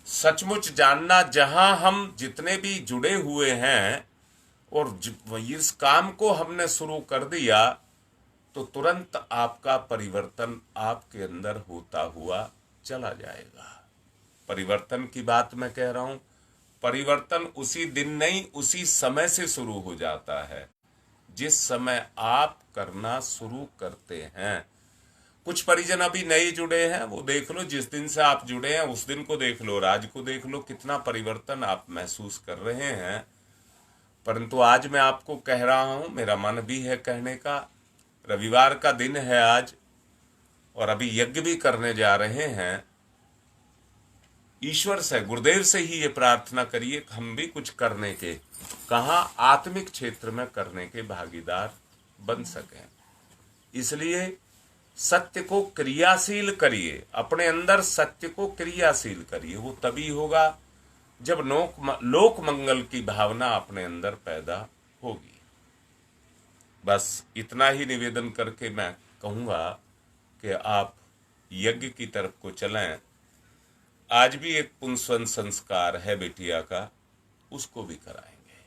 सचमुच जानना, जहां हम जितने भी जुड़े हुए हैं और इस काम को हमने शुरू कर दिया, तो तुरंत आपका परिवर्तन आपके अंदर होता हुआ चला जाएगा। परिवर्तन की बात मैं कह रहा हूं, परिवर्तन उसी दिन नहीं, उसी समय से शुरू हो जाता है जिस समय आप करना शुरू करते हैं। कुछ परिजन अभी नए जुड़े हैं, वो देख लो, जिस दिन से आप जुड़े हैं उस दिन को देख लो, आज को देख लो, कितना परिवर्तन आप महसूस कर रहे हैं। परंतु आज मैं आपको कह रहा हूं, मेरा मन भी है कहने का, रविवार का दिन है आज, और अभी यज्ञ भी करने जा रहे हैं। ईश्वर से, गुरुदेव से ही ये प्रार्थना करिए कि हम भी कुछ करने के, कहां, आत्मिक क्षेत्र में करने के भागीदार बन सकें। इसलिए सत्य को क्रियाशील करिए, अपने अंदर सत्य को क्रियाशील करिए। वो तभी होगा जब लोक मंगल की भावना अपने अंदर पैदा होगी। बस इतना ही निवेदन करके मैं कहूंगा कि आप यज्ञ की तरफ को चलें। आज भी एक पुंसवन संस्कार है बेटिया का, उसको भी कराएंगे।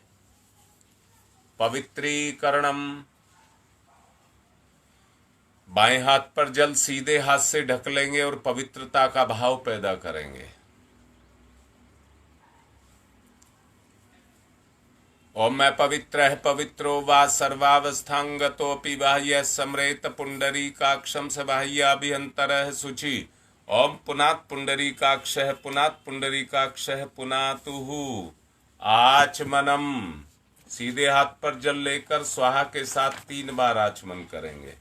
पवित्रीकरणम, बाएं हाथ पर जल सीधे हाथ से ढक लेंगे और पवित्रता का भाव पैदा करेंगे। ओम मैं पवित्र है पवित्रो वा सर्वावस्थांगतोपि बाह्य समरेत पुंडरीकाक्षम स बाह्याभिहंतरः शुचि। ओम पुनात् पुंडरीकाक्षः पुनात् पुंडरीकाक्षः पुनातुः आचमनम। सीधे हाथ पर जल लेकर स्वाहा के साथ 3 बार आचमन करेंगे।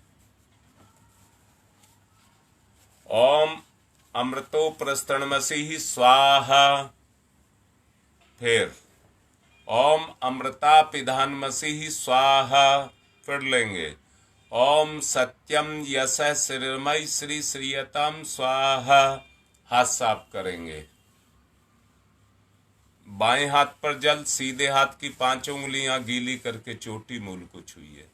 ओम अमृतो प्रस्तरणमसि स्वाहा। फिर ओम अमृता पिधानमसि स्वाहा, फिर लेंगे। ओम सत्यम यश श्रीमय श्री श्रीयतम स्वाहा, हाथ साफ करेंगे। बाएं हाथ पर जल, सीधे हाथ की 5 उंगलियां गीली करके चोटी मूल को छुइए।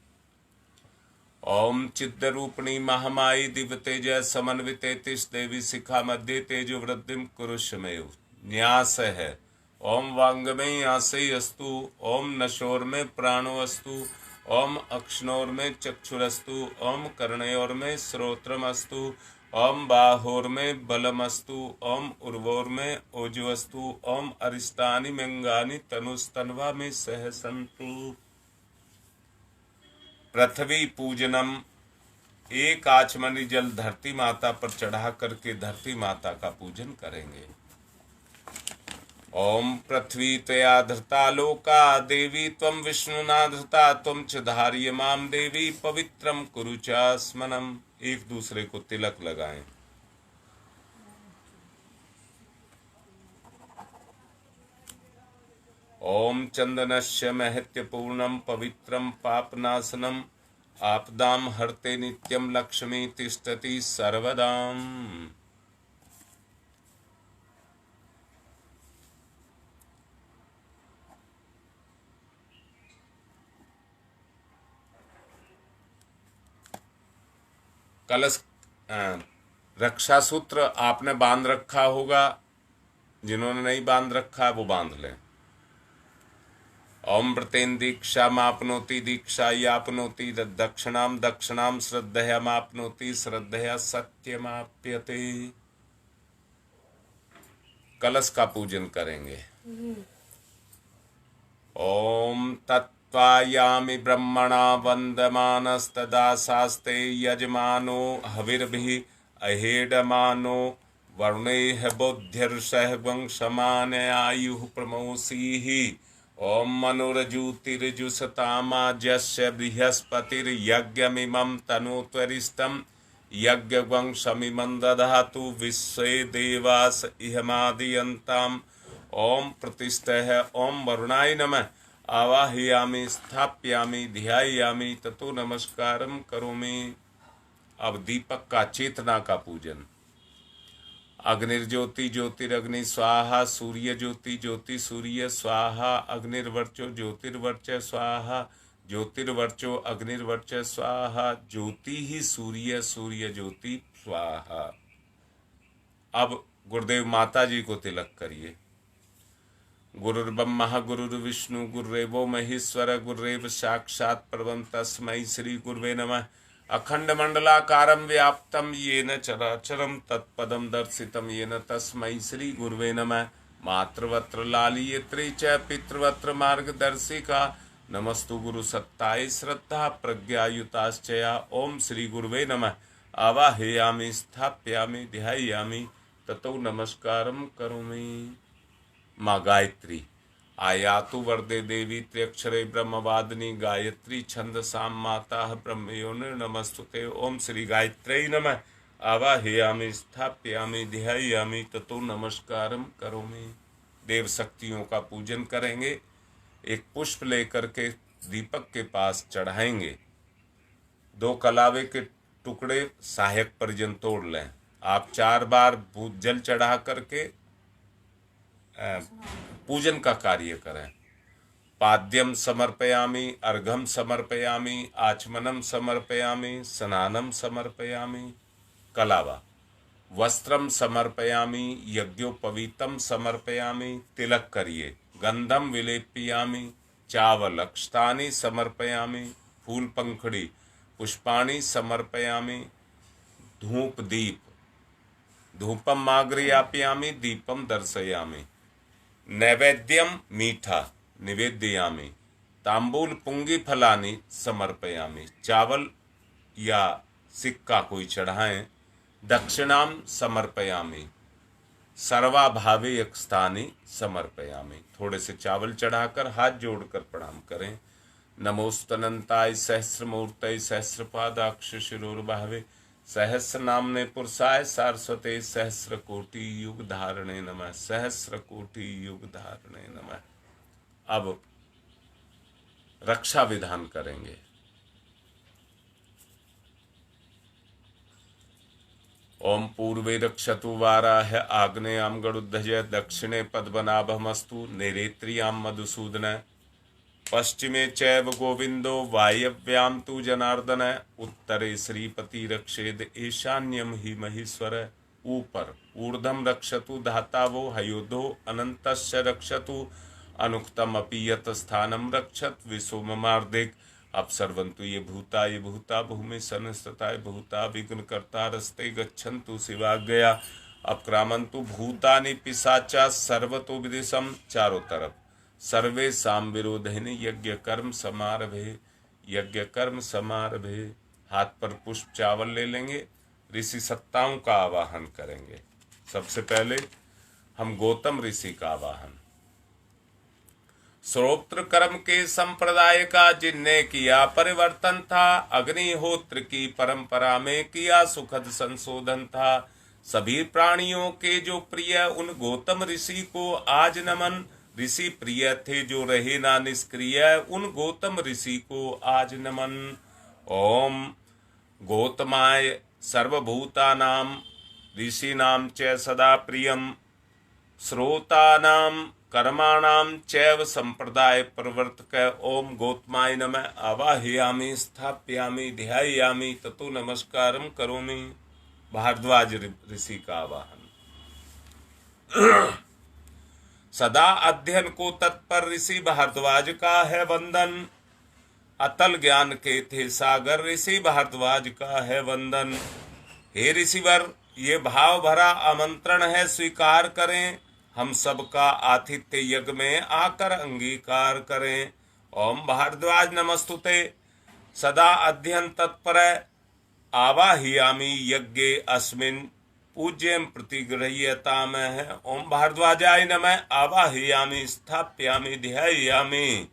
ओम चिद्रूपिणी महामाई दिव्य तेज समन्विते तिस देवी शिखा मध्य तेजो वृद्धिम कुरुषमेव। न्यास है। ओम वांग में आसे अस्तु, ओम नशोर में प्राणो अस्तु, ओम अक्षनोर में चक्षुरस्तु, ओम कर्णयोर में श्रोत्रम अस्तु, ओम बाहोर में बलम अस्तु, ओम उर्वोर में ओजो अस्तु, ओम अरिष्टानि मंगानि तनुस्तन्वा में सहसंतु। पृथ्वी पूजनम, एक आचमनी जल धरती माता पर चढ़ा करके धरती माता का पूजन करेंगे। ओम पृथ्वी त्वया धृता लोका देवी त्वं विष्णुना धृता त्वं च धार्य माम देवी पवित्रम कुरु च स्मनम। एक दूसरे को तिलक लगाएं। ओम चंदनस्य महत्यपूर्णम पवित्रम पापनाशनम आपदाम हरते नित्यम लक्ष्मी तिष्ठति सर्वदाम। कलश रक्षा सूत्र आपने बांध रखा होगा, जिन्होंने नहीं बांध रखा है वो बांध लें। ओम व्रतेन दीक्षामाप्नोति दीक्षायाप्नोति दक्षिणाम दक्षिणाम श्रद्धयामाप्नोति श्रद्धया सत्यमाप्यते। कलश का पूजन करेंगे। ओम तत्त्वायामि ब्रह्मणा वन्दमानस्तदा शास्ते यजमानो हविर्भिः अहेडमानो वरुणैः बुद्धिर्षः वंशमानयायुः प्रमोसीः। ओम मनुरजुतिरजुसतामाजस्य बृहस्पतिर्यज्ञमिमं तनोत्वरिष्ठं यज्ञवंशमिमं दधातु विश्वे देवास इहमादयन्ताम्। ओम प्रतिष्ठः ओम वरुणाय नमः। आवाहयामि स्थाप्यामि ध्यायामि ततो नमस्कारं करोमि। अब दीपक का चेतना का पूजन। अग्निर्ज्योति ज्योतिरग्नि स्वाहा सूर्य ज्योति ज्योति सूर्य स्वाहा अग्निर्वर्चो ज्योतिर्वर्च स्वाहा ज्योतिर्वर्चो अग्निर्वर्च स्वाहा ज्योति ही सूर्य सूर्य ज्योति स्वाहा। अब गुरुदेव माता जी को तिलक करिए। गुरुर्ब्रह्मा गुरुर्विष्णु गुरुरेवो महेश्वर गुरुरेव साक्षात् परम तस्मै श्री गुरुवे नमः। अखंड मंडलाकारं व्याप्तं येन चराचरं तत्पदं दर्शितं येन तस्मै श्री गुरुवे नमः। मातृवत्र लालीयत्रे च पितृवत्र मार्गदर्शिका नमस्तु गुरु सत्ताय श्रद्धा प्रज्ञायुताश्चया। ओम श्री गुरुवे नमः। आवाहयामि स्थाप्यामि ध्यायामि ततो नमस्कारं करोमि। माँ गायत्री आयातु वरदे देवी त्र्यक्षरे ब्रह्मवादिनी गायत्री छंदसां माता ब्रह्मयोनिर्नमस्तुते। ओम श्री गायत्र्यै नमः। आवाहयामि स्थाप्यामि ध्यायामि ततो नमस्कारं करोमि। देव शक्तियों का पूजन करेंगे। एक पुष्प लेकर के दीपक के पास चढ़ाएंगे। 2 कलावे के टुकड़े सहायक परिजन तोड़ लें। आप 4 बार जल चढ़ा करके पूजन का कार्य करें। पाद्यम समर्पयामि अर्घम समर्पयामि आचमनम समर्पयामि स्नानम समर्पयामि। कलावा वस्त्रम समर्पयामि यज्ञोपवीतम समर्पयामि। तिलक करिए। गंधम विलेपयामि चावलक्षतानि समर्पयामि। फूल पंखड़ी पुष्पाणि समर्पयामि। धूप दीप धूपम आग्रयापयामि दीपम दर्शयामि। नैवेद्यम मीठा निवेदयामि। तांबूल पुंगी फलानि समर्पयामि। चावल या सिक्का कोई चढ़ाएं। दक्षिणाम समर्पयामि सर्वाभावे यक्षतानि समर्पयामि। थोड़े से चावल चढ़ाकर हाथ जोड़कर प्रणाम करें। नमोस्तनंताय सहस्रमूर्तये सहस्रपादाक्ष शिरोर्भावे सहस्र नामने पुरुषाय सारस्वते सहस्र कोटि युग धारणे नमः। सहस्र कोटि युग धारणे नमः। अब रक्षा विधान करेंगे। ओम पूर्वे रक्षतु वाराह आग्नेयाम गरुध्वज दक्षिणे पद्मनाभमस्तु नैरेत्र्याम मधुसूदन पश्चिमे चैव गोविंदो वायव्याम तु जनार्दन उत्तरे श्रीपति रक्षेद ईशान्यम ही महेश्वर। ऊपर ऊर्ध्वम रक्षतु धातावो हयोधो अनंतस्य रक्षतु अनुक्तम अपि यत स्थानम रक्षत विसोममार्दिक। अपसर्वन्तु ये भूता भूमि सनस्तताय भूता विघ्नकर्ता रस्ते गच्छन्तु शिवाज्ञया। अपक्रामन्तु भूतानि पिशाचा सर्वतो विदिशम। चारों तरफ सर्वे साम विरोधिनी यज्ञ कर्म समारभे। हाथ पर पुष्प चावल ले लेंगे। ऋषि सत्ताओं का आवाहन करेंगे। सबसे पहले हम गौतम ऋषि का आवाहन। श्रोत्र कर्म के संप्रदाय का जिनने किया परिवर्तन था। अग्निहोत्र की परंपरा में किया सुखद संशोधन था। सभी प्राणियों के जो प्रिय उन गौतम ऋषि को आज नमन। ऋषि प्रिय थे जो रहे ना निष्क्रिय उन गौतम ऋषि को आज नमन। ओम गौतमाय सर्वभूतानां ऋषीणां च सदा प्रियम श्रोतानां कर्माणां चैव संप्रदाय प्रवर्तक। ओम गौतमाय नमः। आवाहयामि स्थाप्यामि ध्यायामि ततो नमस्कारं करोमि। भारद्वाज ऋषि का आवाहन। सदा अध्ययन को तत्पर ऋषि भारद्वाज का है वंदन। अतल ज्ञान के थे सागर ऋषि भारद्वाज का है वंदन। हे ऋषिवर, ये भाव भरा आमंत्रण है, स्वीकार करें। हम सबका आतिथ्य यज्ञ में आकर अंगीकार करें। ओम भारद्वाज नमस्तुते सदा अध्ययन तत्पर आवाहयामि यज्ञे अस्मिन् पूज्यं प्रतिगृह्यताम है। ओम भारद्वाजाय नमः आवाहयामि स्थापयामि ध्यायामि।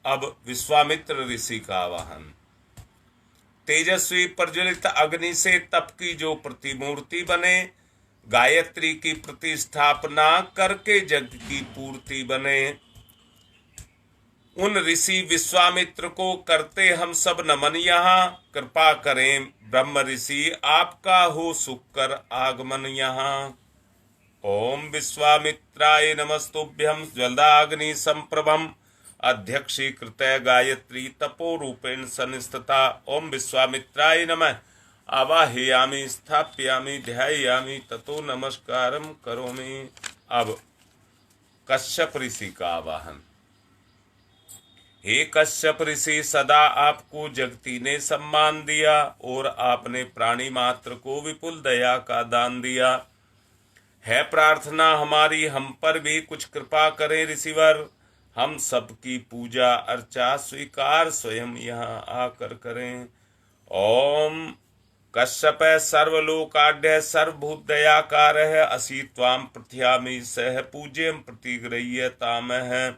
अब विश्वामित्र ऋषि का आवाहन। तेजस्वी प्रज्वलित अग्नि से तप की जो प्रतिमूर्ति बने, गायत्री की प्रतिष्ठापना करके जग की पूर्ति बने, उन ऋषि विश्वामित्र को करते हम सब नमन। यहाँ कृपा करें ब्रह्म ऋषि, आपका हो सुख कर आगमन यहाँ। ओम विश्वामित्राय नमस्तुभ्यं ज्वलदाग्नि संप्रभम अध्यक्षीकृत गायत्री तपो रूपेण संस्थिता। ओम विश्वामित्राय नमः आवाहयामि स्थापयामि ध्यायामि ततो नमस्कारम करोमि। अब कश्यप ऋषि का आवाहन। हे कश्यप ऋषि, सदा आपको जगती ने सम्मान दिया और आपने प्राणी मात्र को विपुल दया का दान दिया। है प्रार्थना हमारी, हम पर भी कुछ कृपा करें ऋषिवर। हम सबकी पूजा अर्चा स्वीकार स्वयं यहाँ आकर करें। ओम कश्यप सर्वलोकाढ्य सर्वभूत दयाकार है, असि त्वाम प्रथ्यामि सह पूज्यं प्रतिगृह्यताम है।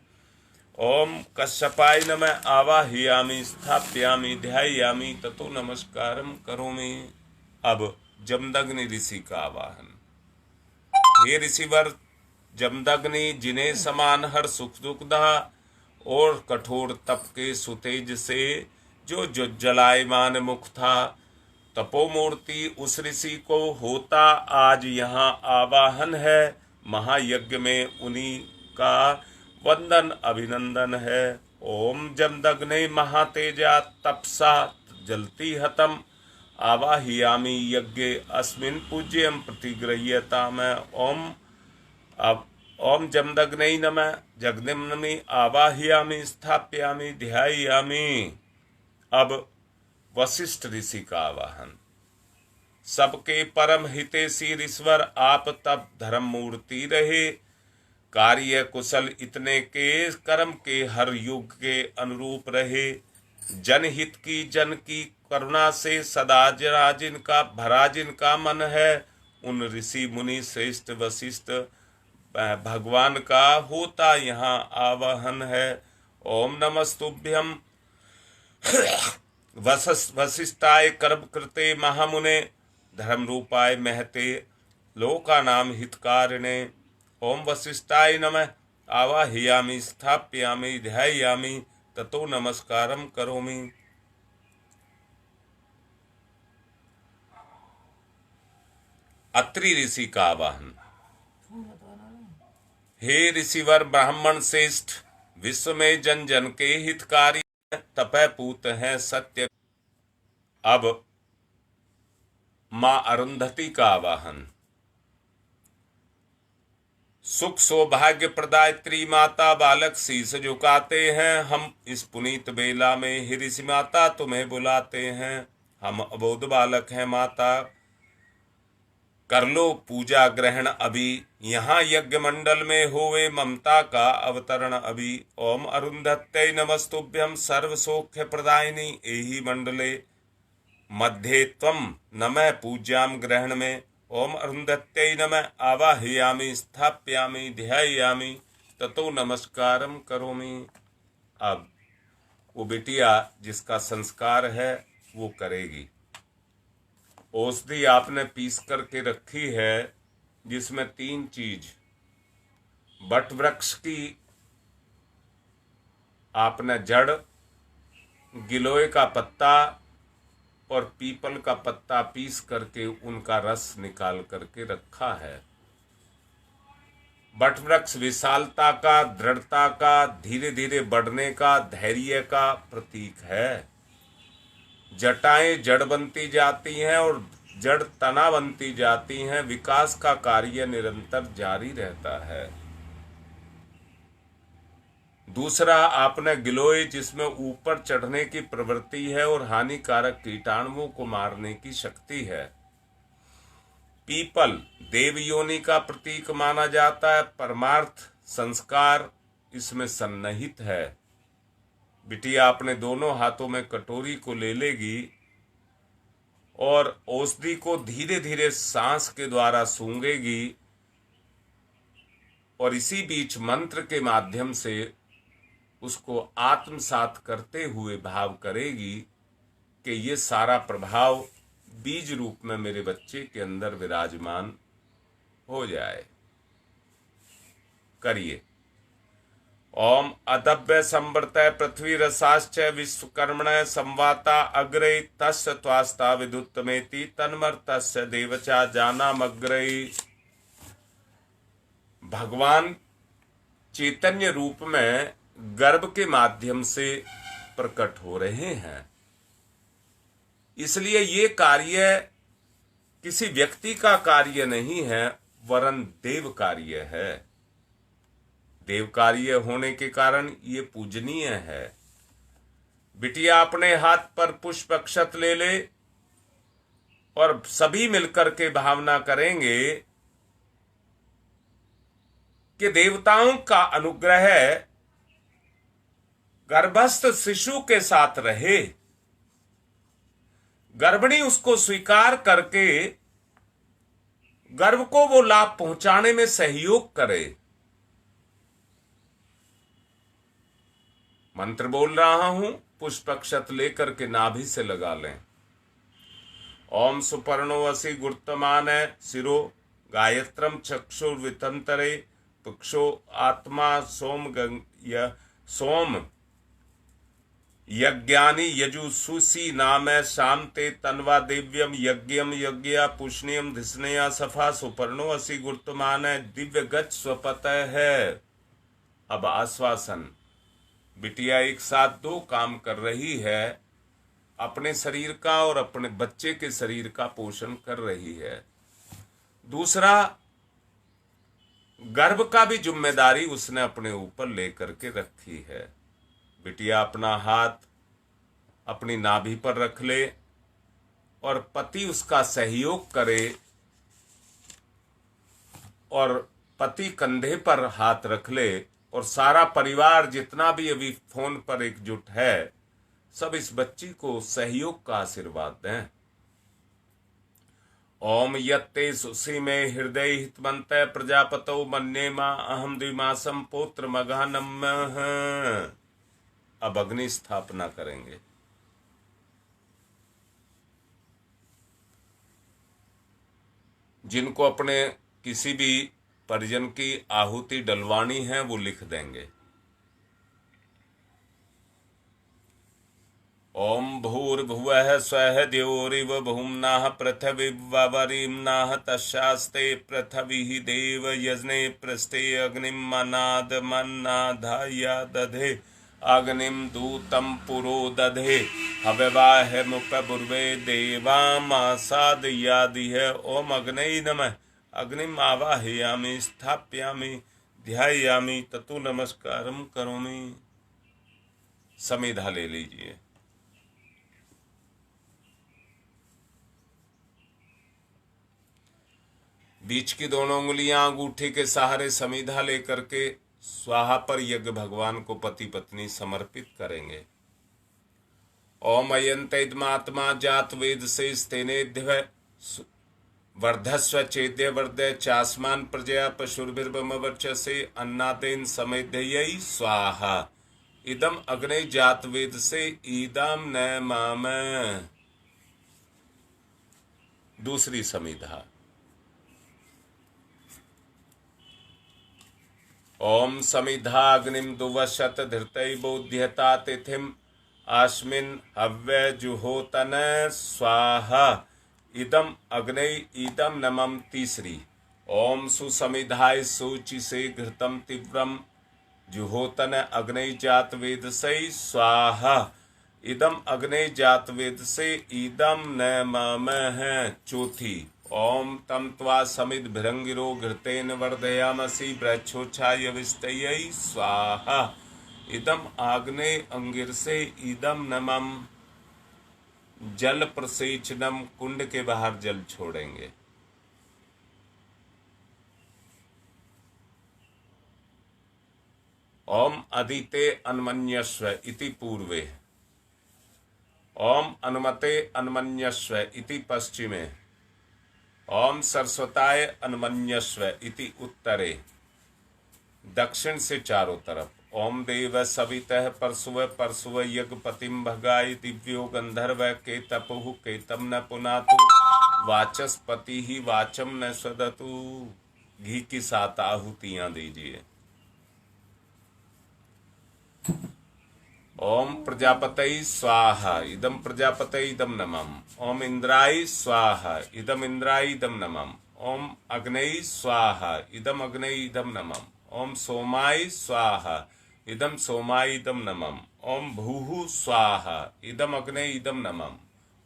ओम कश्यपाय नमः आवाहयामि स्थापयामि ध्यायामि ततो नमस्कारम करोमि। अब जमदग्नि ऋषि का आवाहन। हे ऋषिवर, जमदग्नि जिन्हें समान हर सुख दुखदा और कठोर तप के सुतेज से जो जलायमान मुख था, तपोमूर्ति उस ऋषि को होता आज यहाँ आवाहन है। महायज्ञ में उन्हीं का वंदन अभिनंदन है। ओम जमदग्ने महातेजा तपसा जलती हतम आवाहयामि यज्ञे अस्मिन् पूज्यं प्रतिगृह्यताम। ओम जमदग्ने नमः जगनिम्नि आवाहयामि स्थापयामि ध्यायामि। अब वशिष्ठ ऋषि का आवाहन। सबके परम हितैषी ऋषिवर, आप तब धर्म मूर्ति रहे। कार्य कुशल इतने के कर्म के हर युग के अनुरूप रहे। जनहित की जन की करुणा से सदा जरा जिनका भरा जिनका मन है, उन ऋषि मुनि श्रेष्ठ वशिष्ठ भगवान का होता यहाँ आवाहन है। ओम नमस्तुभ्यम वशिष्ठाय कर्म कृते महामुने धर्म रूपाय महते लोकानाम हितकारिणे। ओम वशिष्ठाय नमः आवाहयामि स्थापयामि ध्यायामि ततो नमस्कारम करोमि। अत्रि ऋषि का आवाहन। हे ऋषिवर, ब्राह्मण श्रेष्ठ विश्व में जन जन के हितकारी तपय पूत है सत्य। अब मां अरुंधति का आवाहन। सुख सौभाग्य प्रदायत्री माता बालक शीश झुकाते हैं। हम इस पुनीत बेला में ही ऋषि माता तुम्हें बुलाते हैं। हम अबोध बालक हैं माता, कर लो पूजा ग्रहण अभी। यहाँ यज्ञ मंडल में होवे ममता का अवतरण अभी। ओम अरुंधत्यै नमस्तुभ्यं सर्व सौख्य प्रदायिनी एहि मंडले मध्ये त्वं नमः पूज्याम ग्रहण में। ओम अरुंधत्यै नमः आवाहयामि स्थापयामि ध्यायामि ततो नमस्कारम करोमि। अब वो बिटिया जिसका संस्कार है वो करेगी। औषधि आपने पीस करके रखी है जिसमें 3 चीज, बट वृक्ष की आपने जड़, गिलोय का पत्ता और पीपल का पत्ता पीस करके उनका रस निकाल करके रखा है। बट वृक्ष विशालता का, दृढ़ता का, धीरे धीरे बढ़ने का, धैर्य का प्रतीक है। जटाएं जड़ बनती जाती हैं और जड़ तना बनती जाती हैं। विकास का कार्य निरंतर जारी रहता है। दूसरा, आपने गिलोय जिसमें ऊपर चढ़ने की प्रवृत्ति है और हानिकारक कीटाणुओं को मारने की शक्ति है। पीपल देव योनि का प्रतीक माना जाता है। परमार्थ संस्कार इसमें सन्निहित है। बिटिया अपने दोनों हाथों में कटोरी को ले लेगी और औषधि को धीरे धीरे सांस के द्वारा सूंघेगी और इसी बीच मंत्र के माध्यम से उसको आत्मसात करते हुए भाव करेगी कि ये सारा प्रभाव बीज रूप में मेरे बच्चे के अंदर विराजमान हो जाए। करिए। ओम अदभ्य संवर्तय पृथ्वी रसाश्च विश्वकर्मण संवाता अग्रे तस्य त्वास्ता विदुत्तमेति तन्मर्तस्य देवचा जानामग्रे। भगवान चैतन्य रूप में गर्भ के माध्यम से प्रकट हो रहे हैं। इसलिए ये कार्य किसी व्यक्ति का कार्य नहीं है, वरन देव कार्य है। देव कार्य होने के कारण ये पूजनीय है। बिटिया अपने हाथ पर पुष्प अक्षत ले ले और सभी मिलकर के भावना करेंगे कि देवताओं का अनुग्रह गर्भस्थ शिशु के साथ रहे। गर्भिणी उसको स्वीकार करके गर्भ को वो लाभ पहुंचाने में सहयोग करे। मंत्र बोल रहा हूं, पुष्प अक्षत लेकर के नाभि से लगा लें। ओम सुपर्णो असि गुर्तमान शिरो गायत्रम चक्षुर्वितंतरे पुक्षो आत्मा सोम यज्ञानि यजुषुषि नाम शांते तन्वा दिव्यम यज्ञम यज्ञया पुष्णियम धिष्णया सफा सुपर्णो असि गुर्तमान दिव्य गच्छ स्वपत है। अब आश्वासन। बिटिया एक साथ दो काम कर रही है। अपने शरीर का और अपने बच्चे के शरीर का पोषण कर रही है। दूसरा, गर्भ का भी जिम्मेदारी उसने अपने ऊपर लेकर के रखी है। बिटिया अपना हाथ अपनी नाभि पर रख ले और पति उसका सहयोग करे और पति कंधे पर हाथ रख ले और सारा परिवार जितना भी अभी फोन पर एकजुट है सब इस बच्ची को सहयोग का आशीर्वाद दें। ओम यत्ते सुसी में हृदय हितमंत प्रजापतो मन्ये मां अहम द्विमासम पुत्र मघानम। अब अग्नि स्थापना करेंगे। जिनको अपने किसी भी परिजन की आहुति डलवानी है वो लिख देंगे। ओम भूर्भुवः स्वः द्यौरिव भूम्नाः पृथिवीवरीम्नाः तस्यास्ते पृथिवी देव यजने पृष्ठे अग्निं मनाद मन्नाधाय दधे अग्निम दूतम पुरो दधे हव्यवाहमुपपूर्वे देवामासादयादिह। ओम अग्नये नमः। अग्निम आवाहयामि स्थापयामि ध्यायामि ततु नमस्कारम करोमि। समिधा ले लीजिए। बीच की दोनों उंगलियां अंगूठे के सहारे समिधा लेकर के स्वाहा पर यज्ञ भगवान को पति पत्नी समर्पित करेंगे। ओम अयंतमात्मा जात वेद से स्तेनेध्य वर्धस्व चेद्य वर्धय चास्मान प्रजया पशुर्भिर्वमवर्चसे अन्नादेन समेध्यय स्वाहा। इदम अग्नि जात वेद से ईदम न माम। दूसरी समिधा। ओम समिधाग्निम दुवशत धृतै बोध्यता तिथिम आस्मिन् हव्य जुहोतन स्वाहा। इदम अग्नि इदम नमम। तीसरी। ओम सुसमिधाय सूचि से घृतम तीव्रम जुहोतन अग्नि जात वेद से स्वाहा। इदम अग्नि जात वेद से ईदम न मम। चौथी। ओम तम त्वा समिद भिरंगिरो घृतेन वर्धयामसि ब्रच्छोच्छाय विस्तयै स्वाहा। इदम आग्ने अंगिरसे इदम नमम। जल प्रसेचनम, कुंड के बाहर जल छोड़ेंगे। ओम अदिते अन्मन्यस्व इति पूर्वे, ओम अनुमते अन्मन्यस्व इति पश्चिमे, ओम सरस्वताय अन्मन्यस्व इति उत्तरे। दक्षिण से चारों तरफ। ओम देव सवितः परसुव परसुव यज्ञपतिम भगाय दिव्यो गंधर्व के तपुः केतम न पुनातु वाचस्पति ही वाचम न सदतु। घी की 7 आहुतियां दीजिए। ओम प्रजापतये स्वाहा इदम प्रजापतये इदम नमः। ओम इंद्राय स्वाहा इदम इंद्राय इदम नमः। ओम अग्नये स्वाहा इदम अग्नये इदम नमः। ओम सोमाय स्वाहा इदम सोमाय इदम नमः। ओम भूः स्वाहा इदम अग्नये इदम नमः।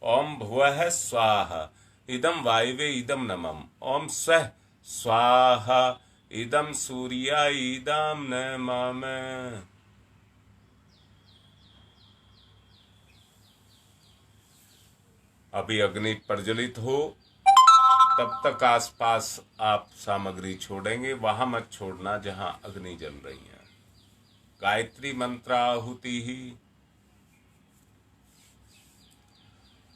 ओम भुवः स्वाहा इदम वायवे इदम नमः। ओम स्वः स्वाहा इदम सूर्याय इदम नमः। अभी अग्नि प्रज्वलित हो तब तक आसपास आप सामग्री छोड़ेंगे, वहां मत छोड़ना जहां अग्नि जल रही है। गायत्री मंत्र आहुति ही।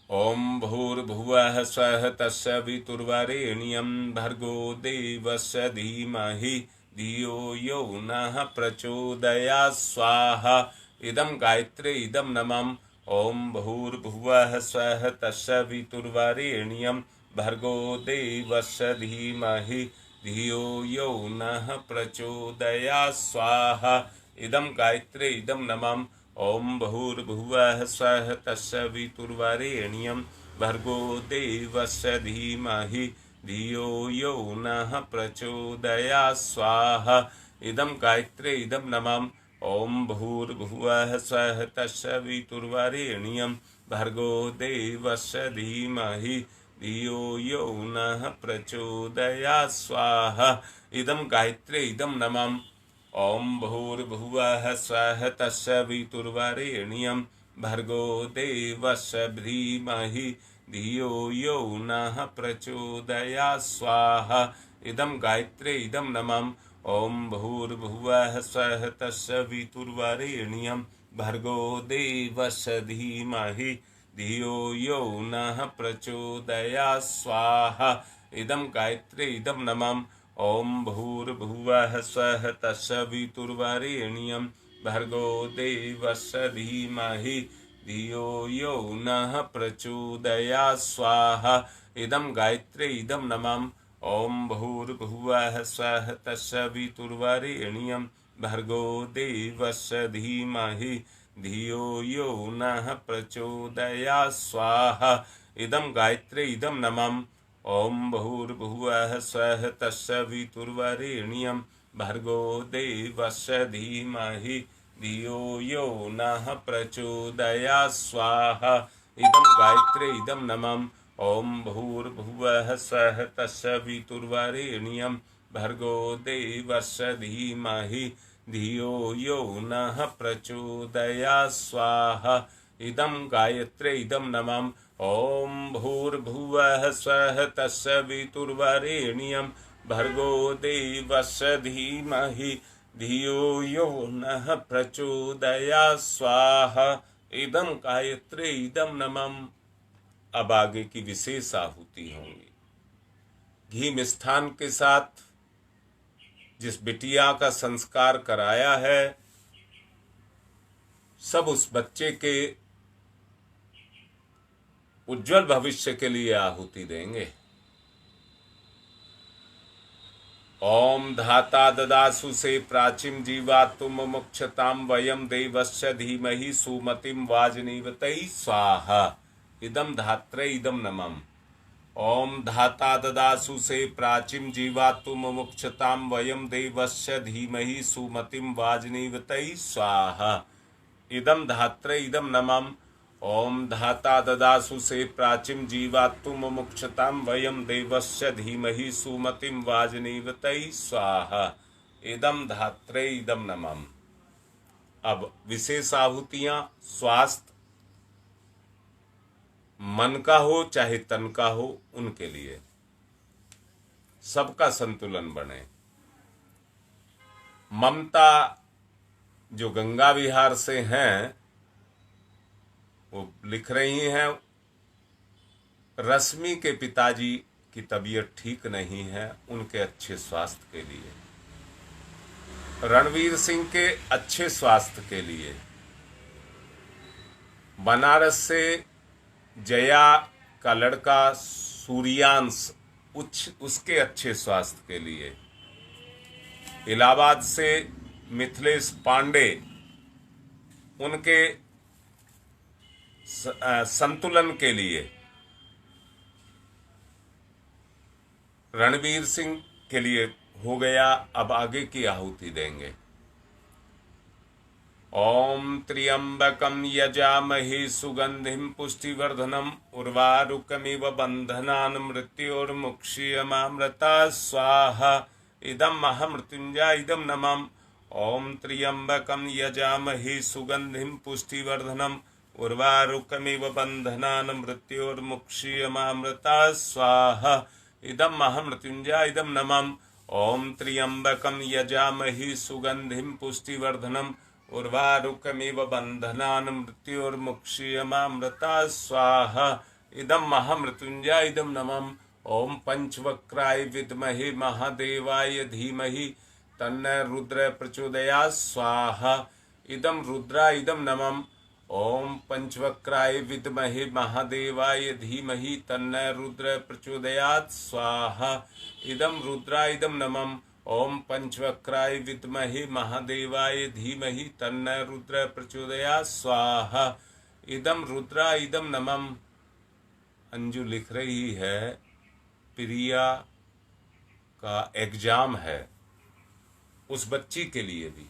ओम भूर्भुवः स्वः तस्य वितुर्वरेण्यं भर्गो देवस्य धीमहि धियो यो नः प्रचोदयात् स्वाहा। इदम गायत्री इदम नमः। ओम भूर्भुवः स्वः तस्य वितुर्वरेण्यं भर्गो देवस्य धीमहि धियो यो नः प्रचोदयात् स्वाहा। इदम गायत्री इदम नमः। ओम भूर्भुवः स्वः तस्य वितुर्वरेण्यं भर्गो देवस्य धीमहि धियो यो नः प्रचोदयात् स्वाहा। इदम गायत्री इदम नमः। ओम भूर्भुवः स्वः तस्य वितुर्वरेण्यं भर्गो देवस्य धीमहि धियो यो नः प्रचोदयात् स्वाहा। इदम गायत्री इदम नमः। ओम भूर्भुवः स्वः तस्य वितुर्वरेण्यं भर्गो देवस्य धीमहि धियो यो नः प्रचोदयात् स्वाहा। इदम गायत्री इदम नमः। ओम भूर्भुवः स्वः तस्य वितुर्वरेण्यं भर्गो देवस्य धीमहि धियो यो नः प्रचोदयात् स्वाहा। इदम गायत्री इदम नमः। ओम भूर्भुवः स्वः तस्य वितुर्वरेण्यं भर्गो देवस्य धीमहि धियो यो नः प्रचोदयात् स्वाहा। इदम गायत्री इदम नमः। ओम भूर्भुवः स्वः तस्य वितुर्वरेण्यं भर्गो देवस्य धीमहि धियो यो नः प्रचोदयात् स्वाहा। इदम गायत्री इदम नमः। ओम भूर्भुवः स्वः तस्य वितुर्वरेण्यं भर्गो देवस्य धीमहि धियो यो नः प्रचोदयात् स्वाहा। इदम गायत्री इदम नमः। ओम भूर्भुवः स्वः तस्य वितुर्वरेण्यं भर्गो देवस्य धीमहि धियो यो नः प्रचोदयात् स्वाहा। इदम गायत्री इदम नमः। ओम भूर्भुवः स्वः तस्य वितुर्वरेण्यं भर्गो देवस्य धीमहि धियो यो नः प्रचोदयात् स्वाहा। इदम गायत्री इदम नमः। अब आगे की विशेष आहुति होंगी। घी मिष्ठान के साथ जिस बिटिया का संस्कार कराया है, सब उस बच्चे के उज्जवल भविष्य के लिए आहुति देंगे। ओम धाता ददासु से प्राचीन जीवातुम मुक्षताम वयम देवस्य धीमहि सुमतिम वाजनीवतै स्वाहा। इदम धात्रे इदम नमः। ओम धाता ददासु से प्राचीन जीवातुम मुक्षताम वयम देवस्य धीमहि सुमतिम वाजनीवतै स्वाहा। इदम धात्रे इदम नमः। ओम धाता ददासु से प्राचीन जीवातुम मुक्षताम वयम देवस्य धीमहि सुमतिम वाजनीवतै स्वाहा। इदम धात्रे इदम नमः। अब विशेष आहुतियां स्वास्थ्य, मन का हो चाहे तन का हो, उनके लिए सबका संतुलन बने। ममता जो गंगा विहार से हैं वो लिख रही हैं, रश्मि के पिताजी की तबीयत ठीक नहीं है, उनके अच्छे स्वास्थ्य के लिए, रणवीर सिंह के अच्छे स्वास्थ्य के लिए, बनारस से जया का लड़का सूर्यांश उसके अच्छे स्वास्थ्य के लिए, इलाहाबाद से मिथिलेश पांडे उनके संतुलन के लिए, रणवीर सिंह के लिए हो गया। अब आगे की आहुति देंगे। ओम त्र्यंबकम यजामहे सुगंधिम पुष्टिवर्धनम उर्वारुकमिव बंधनान् मृत्योर्मुक्षीयमामृता स्वाहा इदं महामृत्युंजय इदं नमः। ओम त्र्यंबकम यजामहे सुगंधिम पुष्टिवर्धनम उर्वारुकमिव बंधनान् मृत्योर्मुक्षीयमामृता स्वाहा इदं महामृत्युंजय इदं नमः। ओम त्र्यंबकम यजामहे सुगंधिम पुष्टिवर्धनम उर्वारुकमिव बंधनान् मृत्योर्मुक्षीयमामृता स्वाहा इदं महामृत्युंजय इदं नमः। ओम पंचवक्राय विद्महे महादेवाय धीमहि तन्नो रुद्र प्रचोदयात् स्वाहा इदं रुद्रा इदं नमः। ओम पंचवक्राय विद्महे महादेवाय धीमहि तन्नो रुद्र प्रचोदयात् स्वाहा इदं रुद्रा इदं नमः। ओम पंचवक्राय विद्महे महादेवाय धीमहि तन्नो रुद्र प्रचोदयात् स्वाहा इदं रुद्रा इदं नमः। अंजू लिख रही है प्रिया का एग्जाम है, उस बच्ची के लिए भी।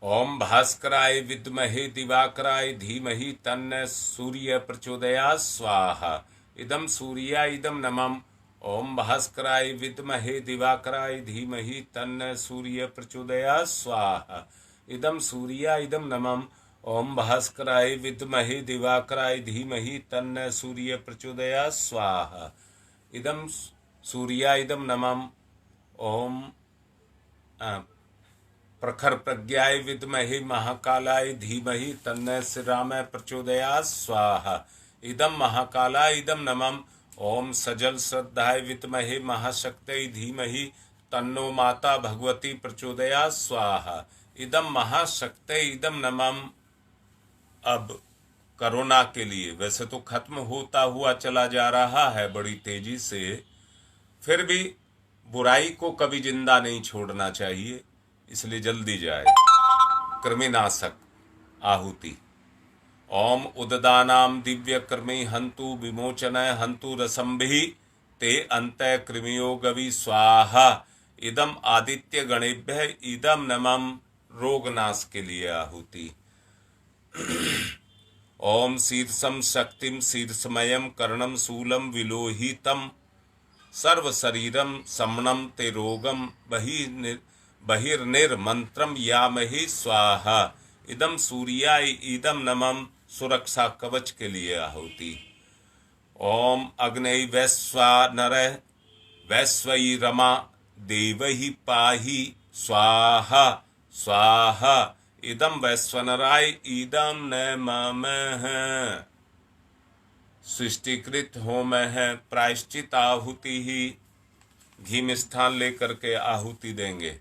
ओम भास्कराय विद्महे दिवाकराय धीमहि तन्नो सूर्य प्रचोदयात् स्वाहा इदं सूर्या इदं नमः। ओम भास्कराय विद्महे दिवाकराय धीमहि तन्नो सूर्य प्रचोदयात् स्वाहा इदं सूर्या इदं नमः। ओम भास्कराय विद्महे दिवाकराय धीमहि तन्नो सूर्य प्रचोदयात् स्वाहा इदं सूर्या इदं नमः। ओम प्रखर प्रज्ञाय विद्महे महाकालाय धीमहि तन्नो श्रीरामाय प्रचोदयात् स्वाहा इदं महाकालाय इदं नमः। ओम सजल श्रद्धाय विद्महे महाशक्तये धीमहि तन्नो माता भगवती प्रचोदयात् स्वाहा इदं महाशक्तये इदं नमः। अब कोरोना के लिए वैसे तो खत्म होता हुआ चला जा रहा है बड़ी तेजी से, फिर भी बुराई को कभी जिंदा नहीं छोड़ना चाहिए, इसलिए जल्दी जाए। कृमिनाशक आहुति। ओम उददानाम दिव्य कृमि हंतु विमोचनय हंतु रसंभि ते अंतः कृमियो गवि स्वाहा इदम आदित्य गणेभ्य इदम नमः। रोगनाश के लिए आहुति। ओम शीर्षम शक्तिम शीर्षमयम कर्णम शूलम विलोहितम सर्व शरीरम समणम ते रोगम बहिर्निर्मंत्रम यामहि स्वाहा इदम सूर्याय इदम नमः। सुरक्षा कवच के लिए आहुति। ओम अग्नय वैश्वानर वैश्वई रमा देवहि पाहि स्वाहा स्वाहा इदम वैश्वनराय इदम नमः। सृष्टिकृत होम है, प्रायश्चित आहुति ही घी में स्थान लेकर के आहुति देंगे।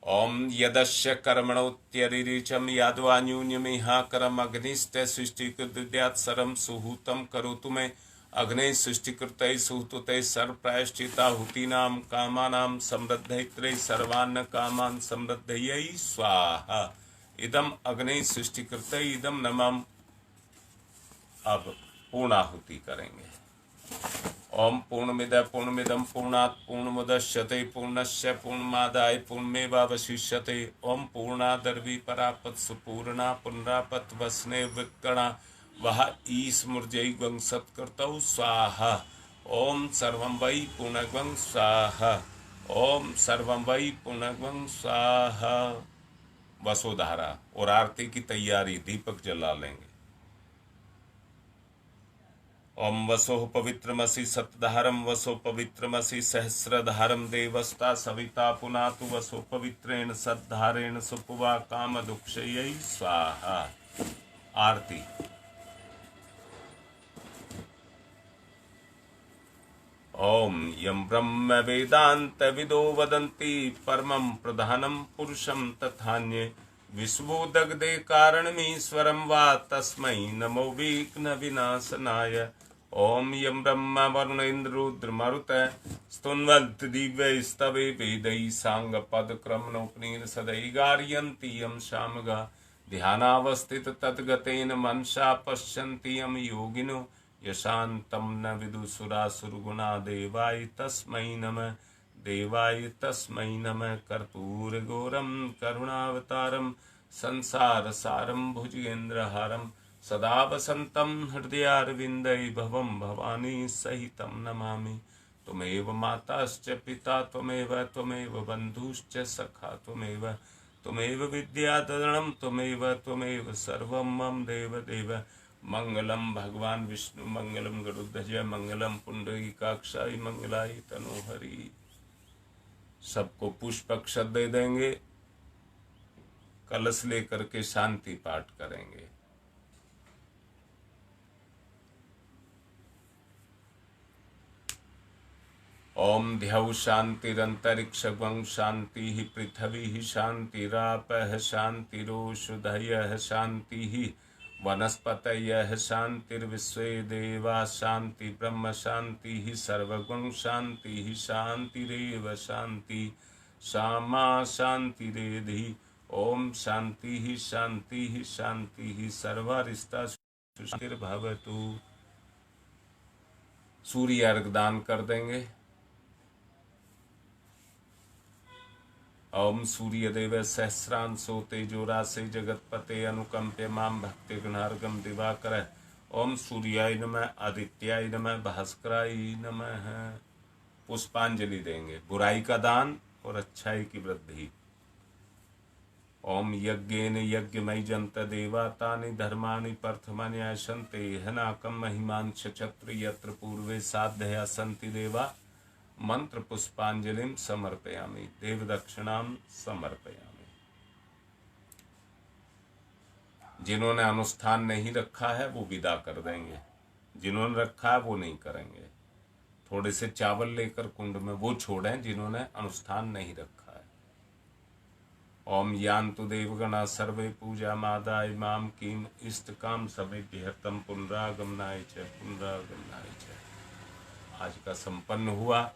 ओम यदस्य कर्मणोत्यरिचम यादवान्यून्यमिहाकरम अग्निस्ते सृष्टिकृत सरम सुहूतम करोतु मे अग्ने सृष्टिकृतै सुहूतै सर्व प्रायश्चिताहुतीनां कामानां समृद्धैत्रे सर्वान्न कामान् समृद्धयै स्वाहा इदम अग्ने सृष्टिकृतै इदम नमः। अब पूर्णाहुति करेंगे। ओम पूर्णमिद पूर्णमिदम पूर्णात् पूर्णमुदच्यते पूर्णस्य पूर्णमादाय पूर्णमेवावशिष्यते। ओम पूर्णादर्वी परापत्सु पूर्णा पुनरापत वसने विकरणा वह ईस्मृजय ग्वं सत्कृतौ स्वाहा। ओम सर्वं वै पूर्णग्वं स्वाहा। ओम सर्वम वै पुनर्वं स्वाहा। वसुधारा और आरती की तैयारी, दीपक जला लेंगे। ओम वसो पवित्रमसि सतधारम वसो पवित्रमसि सहस्रधारम देवस्ता सविता पुनातु वसो पवित्रेण सद्धारेण सुपुवा काम दुक्षयै स्वाहा। आरती। ओम यम ब्रह्म वेदांत विदो वदन्ति परमं प्रधानं पुरुषं तथान्ये विश्वोदग्धे कारणमीश्वरं वा तस्मै नमो विघ्न विनाशनाय। ओम यम ब्रह्म वरुणेन्द्र रुद्र मरुत स्तुन्वन्ति दिव्यैस्तवे वेदैः साङ्गपदक्रमणोपनीत सदैः गारयन्ति यं शामगा ध्यानावस्थित तद्गतेन मनसा पश्यन्ति यं योगिनो यशान्तं न विदुसुरासुरगुणा देवाय तस्मै नमः। देवाय तस्मै नमः। कर्पूरगौरं करुणावतारं संसारसारं भुजगेन्द्रहारं सदा वसन्तं हृदयारविन्दे भवं भवानी सहितं नमामि। त्वमेव माताश्च पिता त्वमेव बन्धुश्च सखा त्वमेव विद्याधरणं त्वमेव सर्वं मम देव। मंगलम भगवान विष्णु मंगलम गरुड़ध्वज मंगलम पुंडरीकाक्षाय मंगलाय तनोहरि। सबको पुष्प अक्षत दे देंगे, कलश लेकर के शांति पाठ करेंगे। ओम ध्यौ शांतिरंतरिक्षं शांति पृथ्वी शांतिरापः शांतिरोषधयः शांति वनस्पतयः शांतिर्विश्वे देवा शांति ब्रह्म शांति सर्वगुण शांति शांतिरेव शांति सामा शांतिरेधि। ओम शांति शांति शांति सर्वारिष्टा शांतिर्भवतु। सूर्य अर्घ दान कर देंगे। ओम सूर्यदेव सहस्रांशो तेजोराशे जगतपते अनुकंप्य माम भक्ति गणार्गम दिवाकर। ओम सूर्याय नमः आदित्याय नमः भास्कराय नमः। पुष्पांजलि देंगे। बुराई का दान और अच्छाई की वृद्धि। ओम यज्ञेन यज्ञमय जंत देवा तानि धर्माणि प्रथमन्यासन्ते हनाकं महिमांश चत्र यत्र पूर्वे साधया सन्ति देवा। मंत्र पुष्पांजलिं समर्पयामि। देव दक्षिणां समर्पयामि। जिन्होंने अनुष्ठान नहीं रखा है वो विदा कर देंगे, जिन्होंने रखा है वो नहीं करेंगे। थोड़े से चावल लेकर कुंड में वो छोड़ें जिन्होंने अनुष्ठान नहीं रखा है। ओम यान्तु देवगणा सर्वे पूजा मादाय माम कीम इष्ट काम समेभ्यहर्तम पुनरागमनाय च। आज का संपन्न हुआ।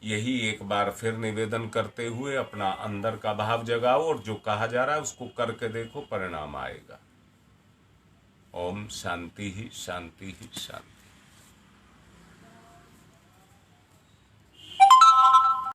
यही एक बार फिर निवेदन करते हुए अपना अंदर का भाव जगाओ और जो कहा जा रहा है उसको करके देखो, परिणाम आएगा। ओम शांति ही शांति ही शांति।